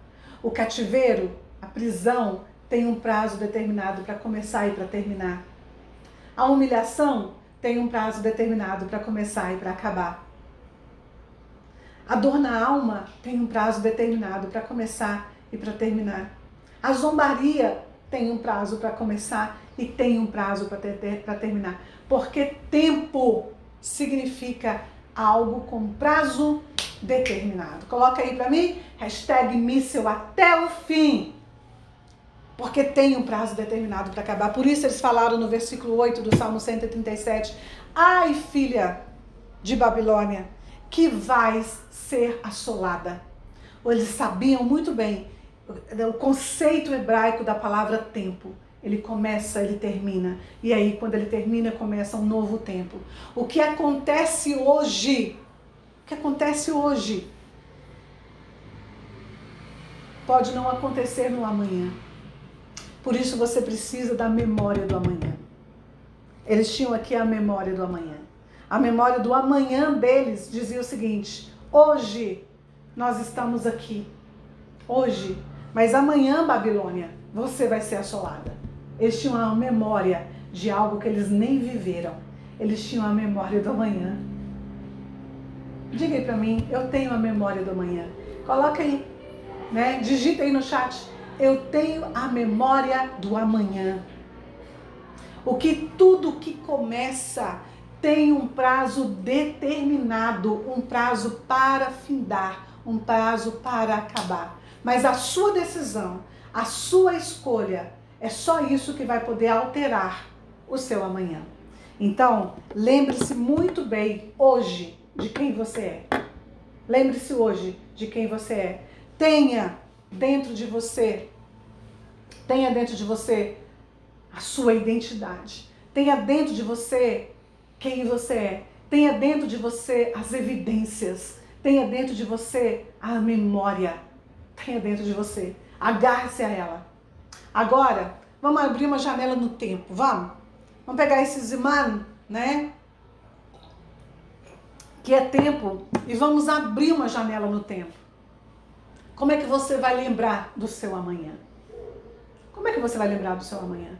O cativeiro, a prisão, tem um prazo determinado para começar e para terminar. A humilhação tem um prazo determinado para começar e para acabar. A dor na alma tem um prazo determinado para começar e para terminar. A zombaria tem um prazo para começar e tem um prazo para terminar. Porque tempo significa algo com prazo determinado. Coloca aí para mim, #míssel até o fim. Porque tem um prazo determinado para acabar. Por isso eles falaram no versículo 8 do Salmo 137. Ai, filha de Babilônia, que vais ser assolada. Eles sabiam muito bem o conceito hebraico da palavra tempo. Ele começa, ele termina. E aí, quando ele termina, começa um novo tempo. O que acontece hoje, pode não acontecer no amanhã. Por isso você precisa da memória do amanhã. Eles tinham aqui a memória do amanhã. A memória do amanhã deles dizia o seguinte: hoje nós estamos aqui. Hoje. Mas amanhã, Babilônia, você vai ser assolada. Eles tinham a memória de algo que eles nem viveram. Eles tinham a memória do amanhã. Diga aí pra mim, eu tenho a memória do amanhã. Coloca aí, né? Digita aí no chat. Eu tenho a memória do amanhã. Tudo que começa tem um prazo determinado, um prazo para findar, um prazo para acabar. Mas a sua decisão, a sua escolha, é só isso que vai poder alterar o seu amanhã. Então, lembre-se muito bem hoje de quem você é. Lembre-se hoje de quem você é. Tenha dentro de você a sua identidade. Tenha dentro de você quem você é. Tenha dentro de você as evidências. Tenha dentro de você a memória. Tenha dentro de você. Agarre-se a ela. Agora, vamos abrir uma janela no tempo. Vamos pegar esse Ziman, né? Que é tempo. E vamos abrir uma janela no tempo. Como é que você vai lembrar do seu amanhã? Como é que você vai lembrar do seu amanhã?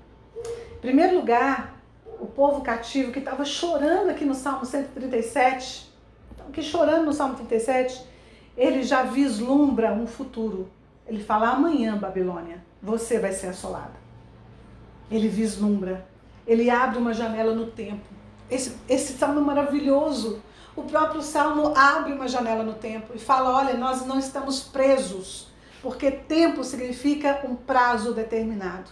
Em primeiro lugar, o povo cativo que estava chorando aqui no Salmo 137, ele já vislumbra um futuro. Ele fala: amanhã, Babilônia, você vai ser assolada. Ele vislumbra. Ele abre uma janela no tempo. Esse salmo é maravilhoso. O próprio salmo abre uma janela no tempo e fala: olha, nós não estamos presos, porque tempo significa um prazo determinado.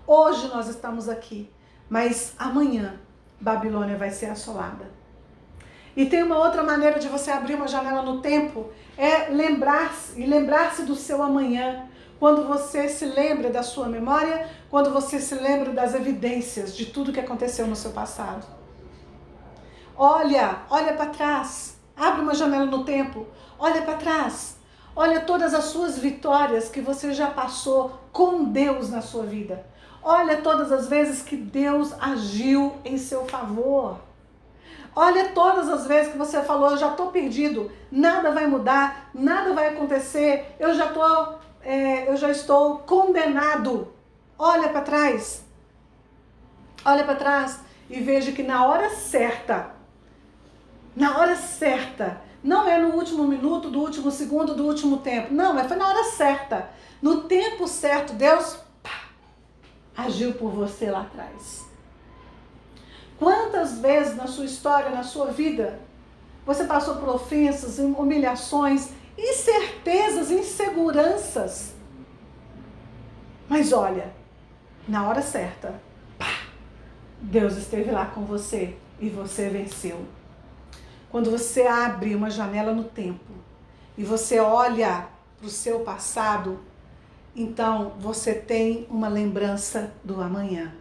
Hoje nós estamos aqui, mas amanhã Babilônia vai ser assolada. E tem uma outra maneira de você abrir uma janela no tempo, é lembrar-se do seu amanhã. Quando você se lembra da sua memória, quando você se lembra das evidências de tudo que aconteceu no seu passado. Olha para trás, abre uma janela no tempo, olha para trás, olha todas as suas vitórias que você já passou com Deus na sua vida. Olha todas as vezes que Deus agiu em seu favor. Olha todas as vezes que você falou: eu já estou perdido, nada vai mudar, nada vai acontecer, eu já estou condenado. Olha para trás e veja que na hora certa, não é no último minuto, do último segundo, do último tempo, não, mas foi na hora certa, no tempo certo, Deus agiu por você lá atrás. Quantas vezes na sua história, na sua vida, você passou por ofensas, humilhações, incertezas, inseguranças. Mas olha, na hora certa, Deus esteve lá com você e você venceu. Quando você abre uma janela no tempo e você olha para o seu passado, então você tem uma lembrança do amanhã.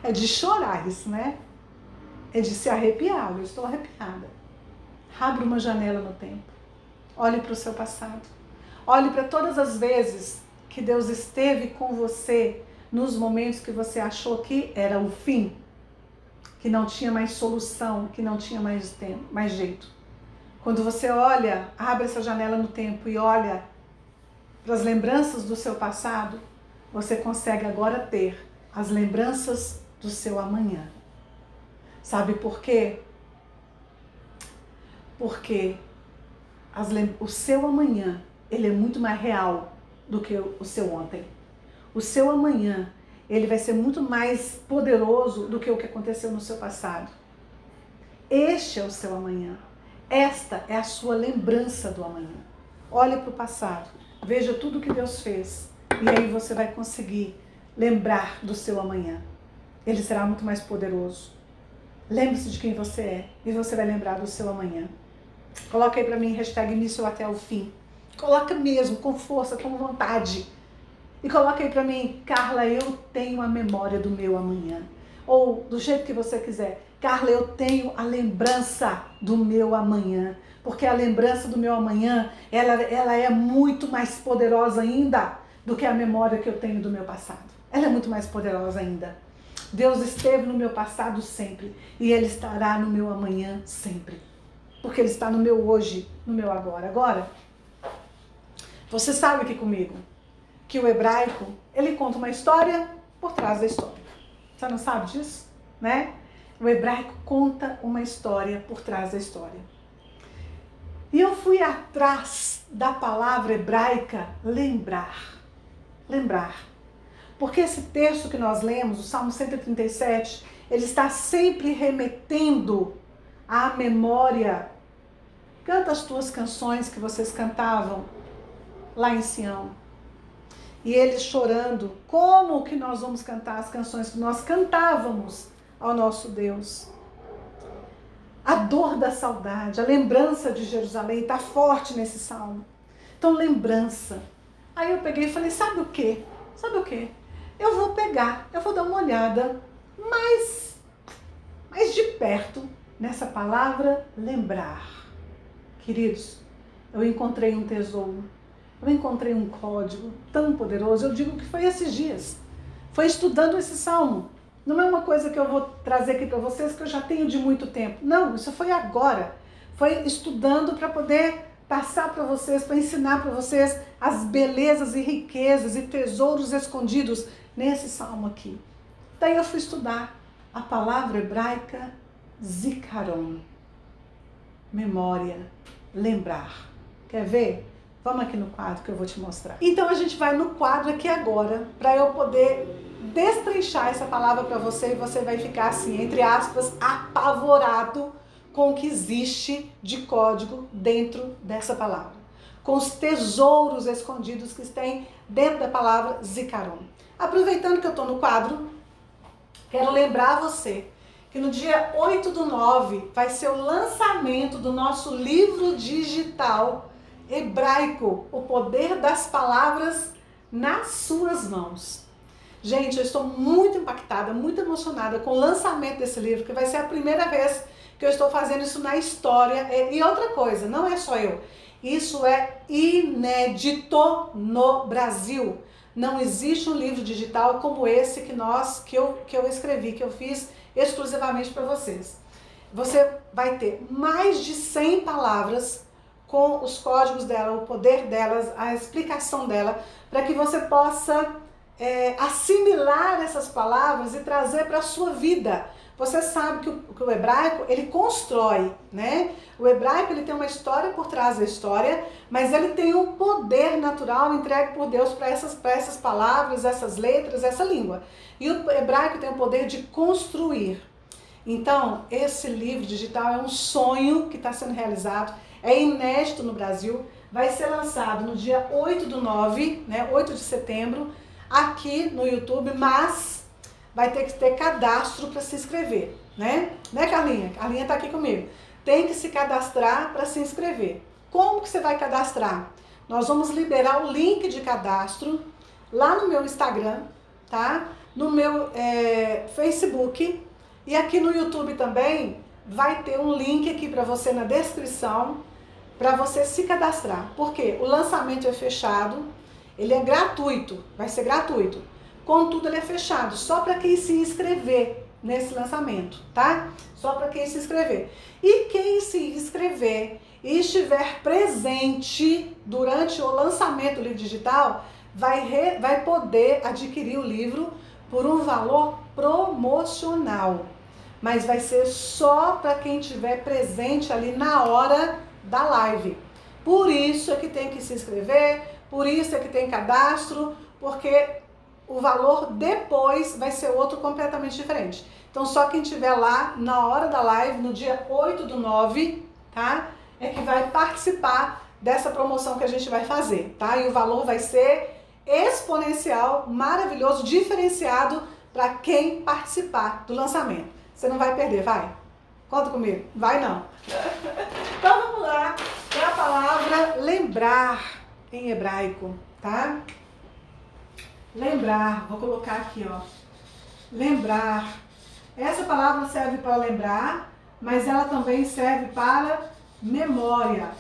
É de chorar isso, né? É de se arrepiar. Eu estou arrepiada. Abra uma janela no tempo. Olhe para o seu passado. Olhe para todas as vezes que Deus esteve com você nos momentos que você achou que era o fim, que não tinha mais solução, que não tinha mais jeito. Quando você olha, abre essa janela no tempo e olha para as lembranças do seu passado, você consegue agora ter as lembranças do seu amanhã. Sabe por quê? Porque o seu amanhã, ele é muito mais real do que o seu ontem. O seu amanhã, ele vai ser muito mais poderoso do que o que aconteceu no seu passado. Este é o seu amanhã. Esta é a sua lembrança do amanhã. Olhe para o passado, veja tudo que Deus fez e aí você vai conseguir lembrar do seu amanhã. Ele será muito mais poderoso. Lembre-se de quem você é e você vai lembrar do seu amanhã. Coloca aí para mim hashtag início até o fim. Coloca mesmo, com força, com vontade. E coloca aí para mim, Carla, eu tenho a memória do meu amanhã. Ou do jeito que você quiser. Carla, eu tenho a lembrança do meu amanhã. Porque a lembrança do meu amanhã, ela é muito mais poderosa ainda do que a memória que eu tenho do meu passado. Ela é muito mais poderosa ainda. Deus esteve no meu passado sempre. E Ele estará no meu amanhã sempre. Porque Ele está no meu hoje, no meu agora. Agora, você sabe aqui comigo que o hebraico, ele conta uma história por trás da história. Você não sabe disso? Né? O hebraico conta uma história por trás da história. E eu fui atrás da palavra hebraica lembrar. Lembrar. Porque esse texto que nós lemos, o Salmo 137, ele está sempre remetendo à memória. Canta as tuas canções que vocês cantavam lá em Sião. E eles chorando, como que nós vamos cantar as canções que nós cantávamos ao nosso Deus? A dor da saudade, a lembrança de Jerusalém está forte nesse salmo. Então, lembrança. Aí eu peguei e falei, sabe o quê? Sabe o quê? Eu vou pegar, eu vou dar uma olhada mais de perto nessa palavra lembrar. Queridos, eu encontrei um tesouro. Eu encontrei um código tão poderoso, eu digo que foi esses dias. Foi estudando esse salmo. Não é uma coisa que eu vou trazer aqui para vocês que eu já tenho de muito tempo. Não, isso foi agora. Foi estudando para poder passar para vocês, para ensinar para vocês as belezas e riquezas e tesouros escondidos nesse salmo aqui. Daí eu fui estudar a palavra hebraica zikaron. Memória, lembrar. Quer ver? Vamos aqui no quadro que eu vou te mostrar. Então a gente vai no quadro aqui agora, para eu poder destrinchar essa palavra para você e você vai ficar assim, entre aspas, apavorado com o que existe de código dentro dessa palavra. Com os tesouros escondidos que tem dentro da palavra zikaron. Aproveitando que eu estou no quadro, quero lembrar você que no dia 8/9 vai ser o lançamento do nosso livro digital hebraico, o poder das palavras nas suas mãos. Gente, eu estou muito impactada, muito emocionada com o lançamento desse livro, que vai ser a primeira vez que eu estou fazendo isso na história. E outra coisa, não é só eu, isso é inédito no Brasil. Não existe um livro digital como esse que eu escrevi, que eu fiz exclusivamente para vocês. Você vai ter mais de 100 palavras com os códigos dela, o poder delas, a explicação dela, para que você possa assimilar essas palavras e trazer para a sua vida. Você sabe que o hebraico, ele constrói, né? O hebraico, ele tem uma história por trás da história, mas ele tem um poder natural entregue por Deus para essas palavras, essas letras, essa língua. E o hebraico tem o poder de construir. Então, esse livro digital é um sonho que está sendo realizado, é inédito no Brasil, vai ser lançado no dia 8/9, né, 8 de setembro, aqui no YouTube, mas vai ter que ter cadastro para se inscrever, né? Né, Carlinha? Carlinha está aqui comigo. Tem que se cadastrar para se inscrever. Como que você vai cadastrar? Nós vamos liberar o link de cadastro lá no meu Instagram, tá? No meu Facebook e aqui no YouTube também vai ter um link aqui para você na descrição para você se cadastrar. Porque o lançamento é fechado, ele é gratuito, vai ser gratuito. Contudo, ele é fechado só para quem se inscrever nesse lançamento, tá? Só para quem se inscrever. E quem se inscrever e estiver presente durante o lançamento do livro digital, vai poder adquirir o livro por um valor promocional. Mas vai ser só para quem estiver presente ali na hora da live. Por isso é que tem que se inscrever, por isso é que tem cadastro, porque o valor depois vai ser outro completamente diferente. Então só quem estiver lá na hora da live, no dia 8/9, tá? É que vai participar dessa promoção que a gente vai fazer, tá? E o valor vai ser exponencial, maravilhoso, diferenciado para quem participar do lançamento. Você não vai perder, vai? Conta comigo. Vai não. Então vamos lá. É a palavra lembrar em hebraico, tá? Lembrar. Vou colocar aqui, ó. Lembrar. Essa palavra serve para lembrar, mas ela também serve para memória.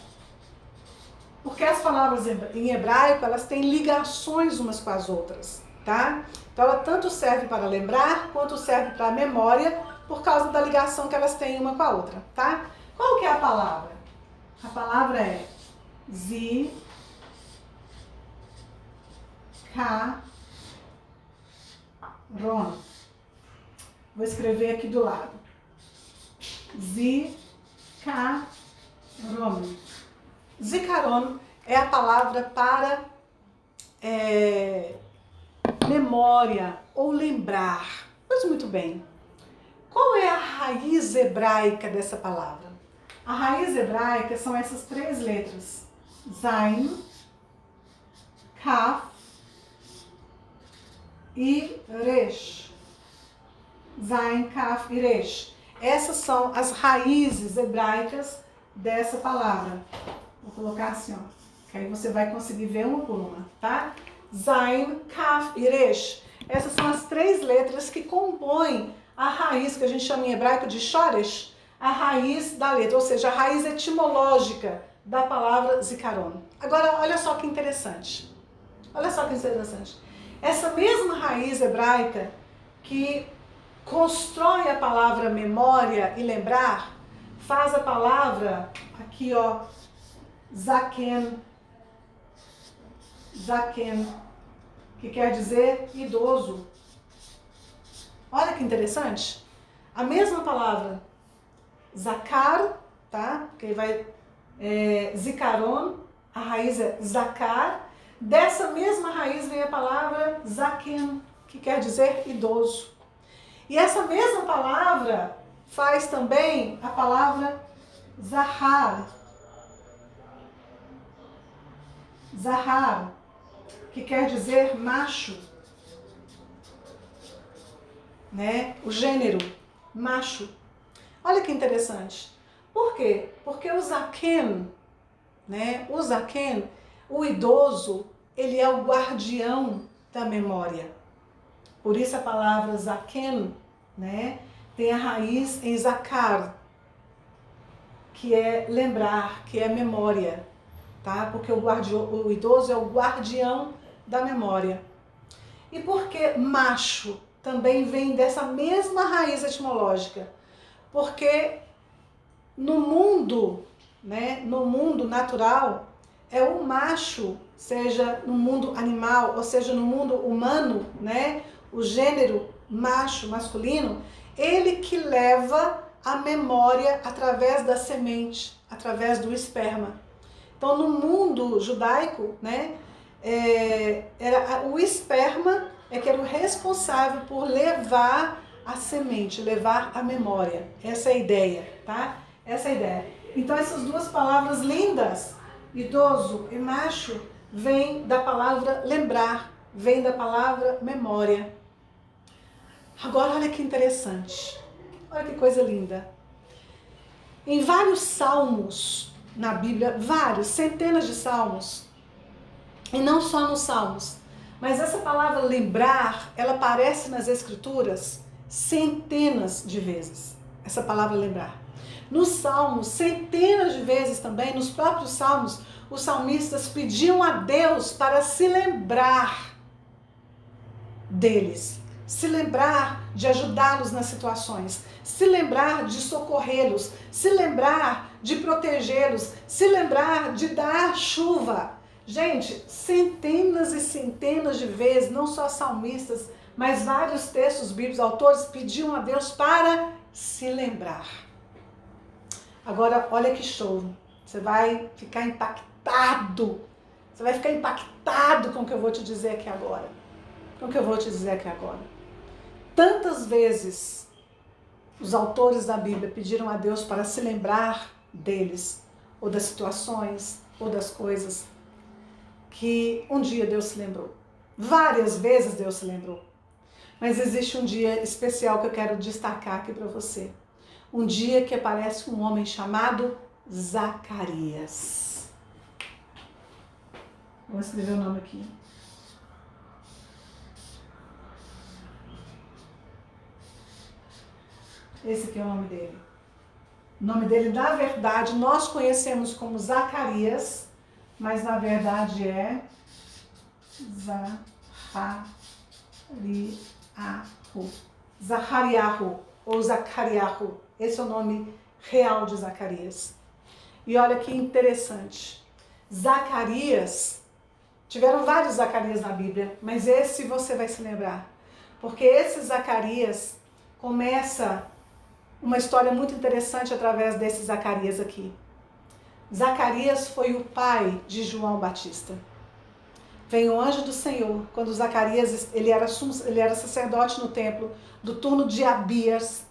Porque as palavras em hebraico, elas têm ligações umas com as outras, tá? Então ela tanto serve para lembrar, quanto serve para memória, por causa da ligação que elas têm uma com a outra, tá? Qual que é a palavra? A palavra é zikaron. Vou escrever aqui do lado. Zikaron. Zikaron é a palavra para memória ou lembrar. Pois muito bem. Qual é a raiz hebraica dessa palavra? A raiz hebraica são essas 3 letras. Zain, Kaf e Resh. Zain, Kaf e Resh. Essas são as raízes hebraicas dessa palavra. Vou colocar assim, ó, que aí você vai conseguir ver uma por uma, tá? Zain, Kaf e Resh. Essas são as 3 letras que compõem a raiz, que a gente chama em hebraico de shoresh, a raiz da letra, ou seja, a raiz etimológica da palavra zikaron. Agora, olha só que interessante. Olha só que interessante. Essa mesma raiz hebraica que constrói a palavra memória e lembrar, faz a palavra, aqui ó, zaken, que quer dizer idoso. Olha que interessante. A mesma palavra zakar, tá? Que vai zikaron, a raiz é zakar. Dessa mesma raiz vem a palavra zaken, que quer dizer idoso. E essa mesma palavra faz também a palavra zahar. Zahar, que quer dizer macho. Né? O gênero, macho. Olha que interessante. Por quê? Porque o zaken, né? O zaken, o idoso, ele é o guardião da memória. Por isso a palavra zaken, né? Tem a raiz em zakar, que é lembrar, que é memória, tá? Porque o idoso é o guardião da memória. E por que macho? Também vem dessa mesma raiz etimológica, porque no mundo, né, no mundo natural, é o macho, seja no mundo animal, ou seja no mundo humano, né, o gênero macho, masculino, ele que leva a memória através da semente, através do esperma. Então no mundo judaico, né, era o esperma que era o responsável por levar a semente, levar a memória. Essa é a ideia, tá? Essa é a ideia. Então essas 2 palavras lindas, idoso e macho, vêm da palavra lembrar, vêm da palavra memória. Agora olha que interessante, olha que coisa linda. Em vários salmos na Bíblia, vários, centenas de salmos, e não só nos salmos, mas essa palavra lembrar, ela aparece nas escrituras centenas de vezes, essa palavra lembrar. Nos salmos, centenas de vezes também, nos próprios salmos, os salmistas pediam a Deus para se lembrar deles, se lembrar de ajudá-los nas situações, se lembrar de socorrê-los, se lembrar de protegê-los, se lembrar de dar chuva. Gente, centenas e centenas de vezes, não só salmistas, mas vários textos bíblicos, autores pediam a Deus para se lembrar. Agora, olha que show. Você vai ficar impactado. Você vai ficar impactado com o que eu vou te dizer aqui agora. Tantas vezes os autores da Bíblia pediram a Deus para se lembrar deles, ou das situações, ou das coisas, que um dia Deus se lembrou. Várias vezes Deus se lembrou. Mas existe um dia especial que eu quero destacar aqui para você. Um dia que aparece um homem chamado Zacarias. Vou escrever o nome aqui. Esse aqui é o nome dele. O nome dele, na verdade, nós conhecemos como Zacarias, mas na verdade é Zacariahu ou Zacariahu. Esse é o nome real de Zacarias. E olha que interessante. Zacarias, tiveram vários Zacarias na Bíblia, mas esse você vai se lembrar. Porque esse Zacarias começa uma história muito interessante através desse Zacarias aqui. Zacarias foi o pai de João Batista. Vem o anjo do Senhor, quando Zacarias, ele era sacerdote no templo, do turno de Abias.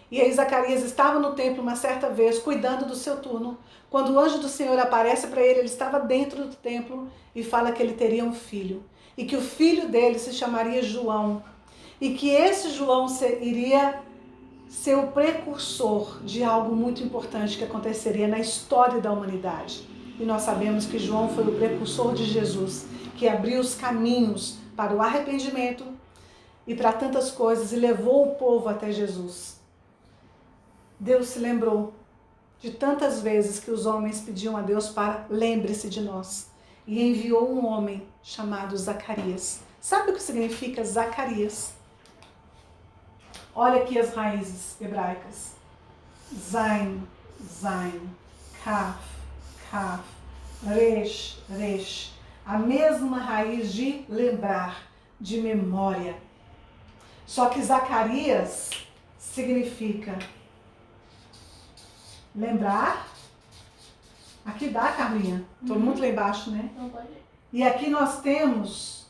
E aí Zacarias estava no templo uma certa vez, cuidando do seu turno. Quando o anjo do Senhor aparece para ele, ele estava dentro do templo e fala que ele teria um filho. E que o filho dele se chamaria João. E que esse João iria ser o precursor de algo muito importante que aconteceria na história da humanidade. E nós sabemos que João foi o precursor de Jesus, que abriu os caminhos para o arrependimento e para tantas coisas e levou o povo até Jesus. Deus se lembrou de tantas vezes que os homens pediam a Deus para lembre-se de nós. E enviou um homem chamado Zacarias. Sabe o que significa Zacarias? Olha aqui as raízes hebraicas. Zain, Zain, Kaf, Kaf, Resh, Resh. A mesma raiz de lembrar, de memória. Só que Zacarias significa lembrar. Aqui dá, Carlinha? Estou muito lá embaixo, né? Não pode. E aqui nós temos,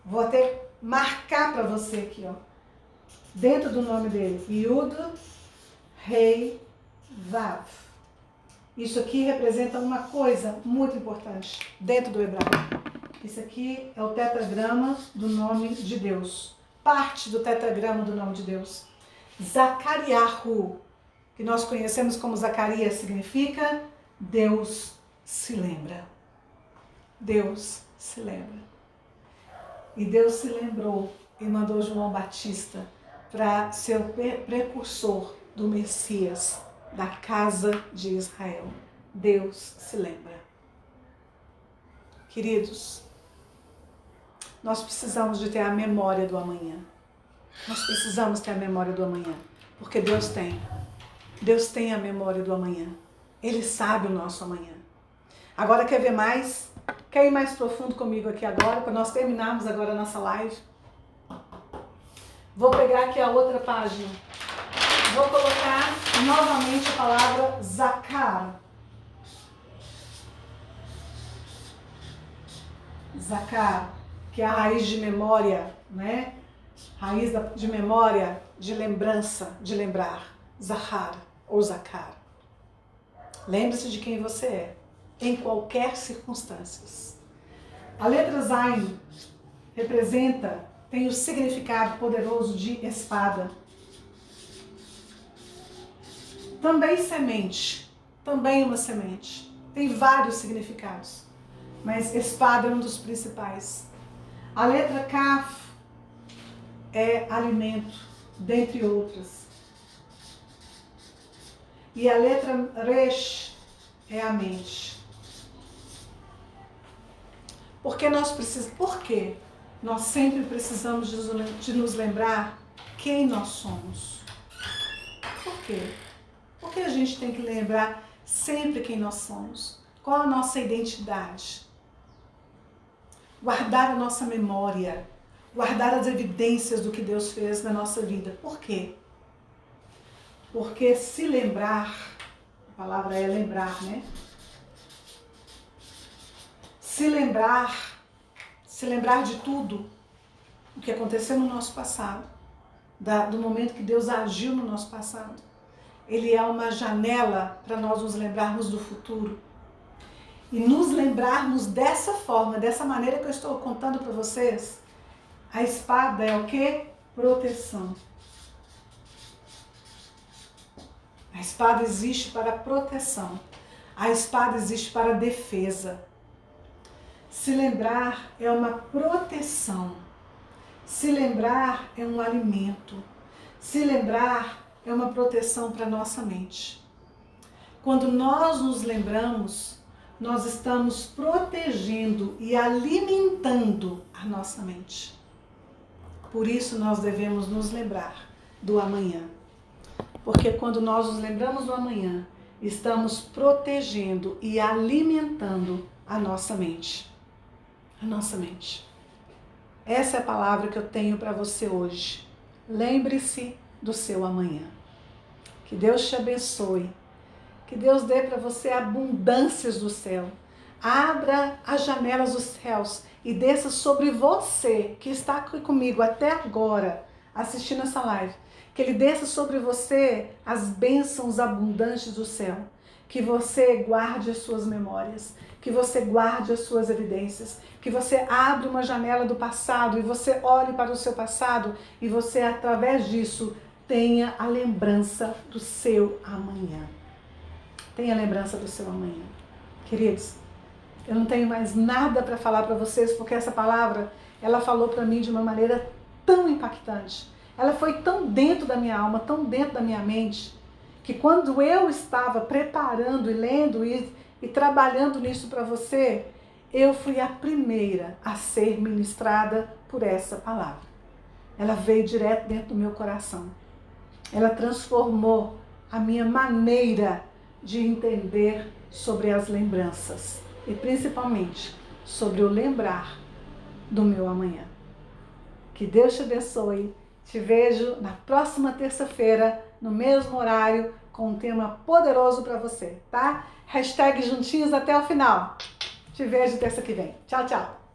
vou até marcar para você aqui, ó. Dentro do nome dele, Yud, Rei, Vav. Isso aqui representa uma coisa muito importante dentro do hebraico. Isso aqui é o tetragrama do nome de Deus. Parte do tetragrama do nome de Deus. Zacariahu, que nós conhecemos como Zacarias, significa Deus se lembra. Deus se lembra. E Deus se lembrou e mandou João Batista para ser o precursor do Messias, da casa de Israel. Deus se lembra. Queridos, nós precisamos de ter a memória do amanhã. Nós precisamos ter a memória do amanhã, porque Deus tem. Deus tem a memória do amanhã. Ele sabe o nosso amanhã. Agora quer ver mais? Quer ir mais profundo comigo aqui agora, para nós terminarmos agora a nossa live? Vou pegar aqui a outra página. Vou colocar novamente a palavra Zakar. Zakar, que é a raiz de memória, né? Raiz de memória, de lembrança, de lembrar. Zahar ou Zakar. Lembre-se de quem você é, em qualquer circunstância. A letra Zain representa, tem o significado poderoso de espada. Também semente, também uma semente. Tem vários significados, mas espada é um dos principais. A letra Kaf é alimento, dentre outras. E a letra Resh é a mente. Por quê? Nós sempre precisamos de nos lembrar quem nós somos. Por quê? Porque a gente tem que lembrar sempre quem nós somos, qual a nossa identidade. Guardar a nossa memória, guardar as evidências do que Deus fez na nossa vida. Por quê? Porque se lembrar, a palavra é lembrar, né? Se lembrar de tudo o que aconteceu no nosso passado, do momento que Deus agiu no nosso passado, ele é uma janela para nós nos lembrarmos do futuro. E nos lembrarmos dessa forma, dessa maneira que eu estou contando para vocês, a espada é o quê? Proteção. A espada existe para proteção. A espada existe para defesa. Se lembrar é uma proteção. Se lembrar é um alimento. Se lembrar é uma proteção para a nossa mente. Quando nós nos lembramos, nós estamos protegendo e alimentando a nossa mente. Por isso nós devemos nos lembrar do amanhã. Porque quando nós nos lembramos do amanhã, estamos protegendo e alimentando a nossa mente. A nossa mente. Essa é a palavra que eu tenho para você hoje. Lembre-se do seu amanhã. Que Deus te abençoe. Que Deus dê para você abundâncias do céu. Abra as janelas dos céus e desça sobre você, que está aqui comigo até agora, assistindo essa live. Que Ele desça sobre você as bênçãos abundantes do céu. Que você guarde as suas memórias. Que você guarde as suas evidências. Que você abra uma janela do passado e você olhe para o seu passado e você, através disso, tenha a lembrança do seu amanhã. Tenha a lembrança do seu amanhã. Queridos, eu não tenho mais nada para falar para vocês, porque essa palavra, ela falou para mim de uma maneira tão impactante. Ela foi tão dentro da minha alma, tão dentro da minha mente, que quando eu estava preparando e lendo e trabalhando nisso para você, eu fui a primeira a ser ministrada por essa palavra. Ela veio direto dentro do meu coração. Ela transformou a minha maneira de entender sobre as lembranças e principalmente sobre o lembrar do meu amanhã. Que Deus te abençoe. Te vejo na próxima terça-feira, no mesmo horário, com um tema poderoso para você, tá? #juntinhos até o final. Te vejo terça que vem. Tchau, tchau.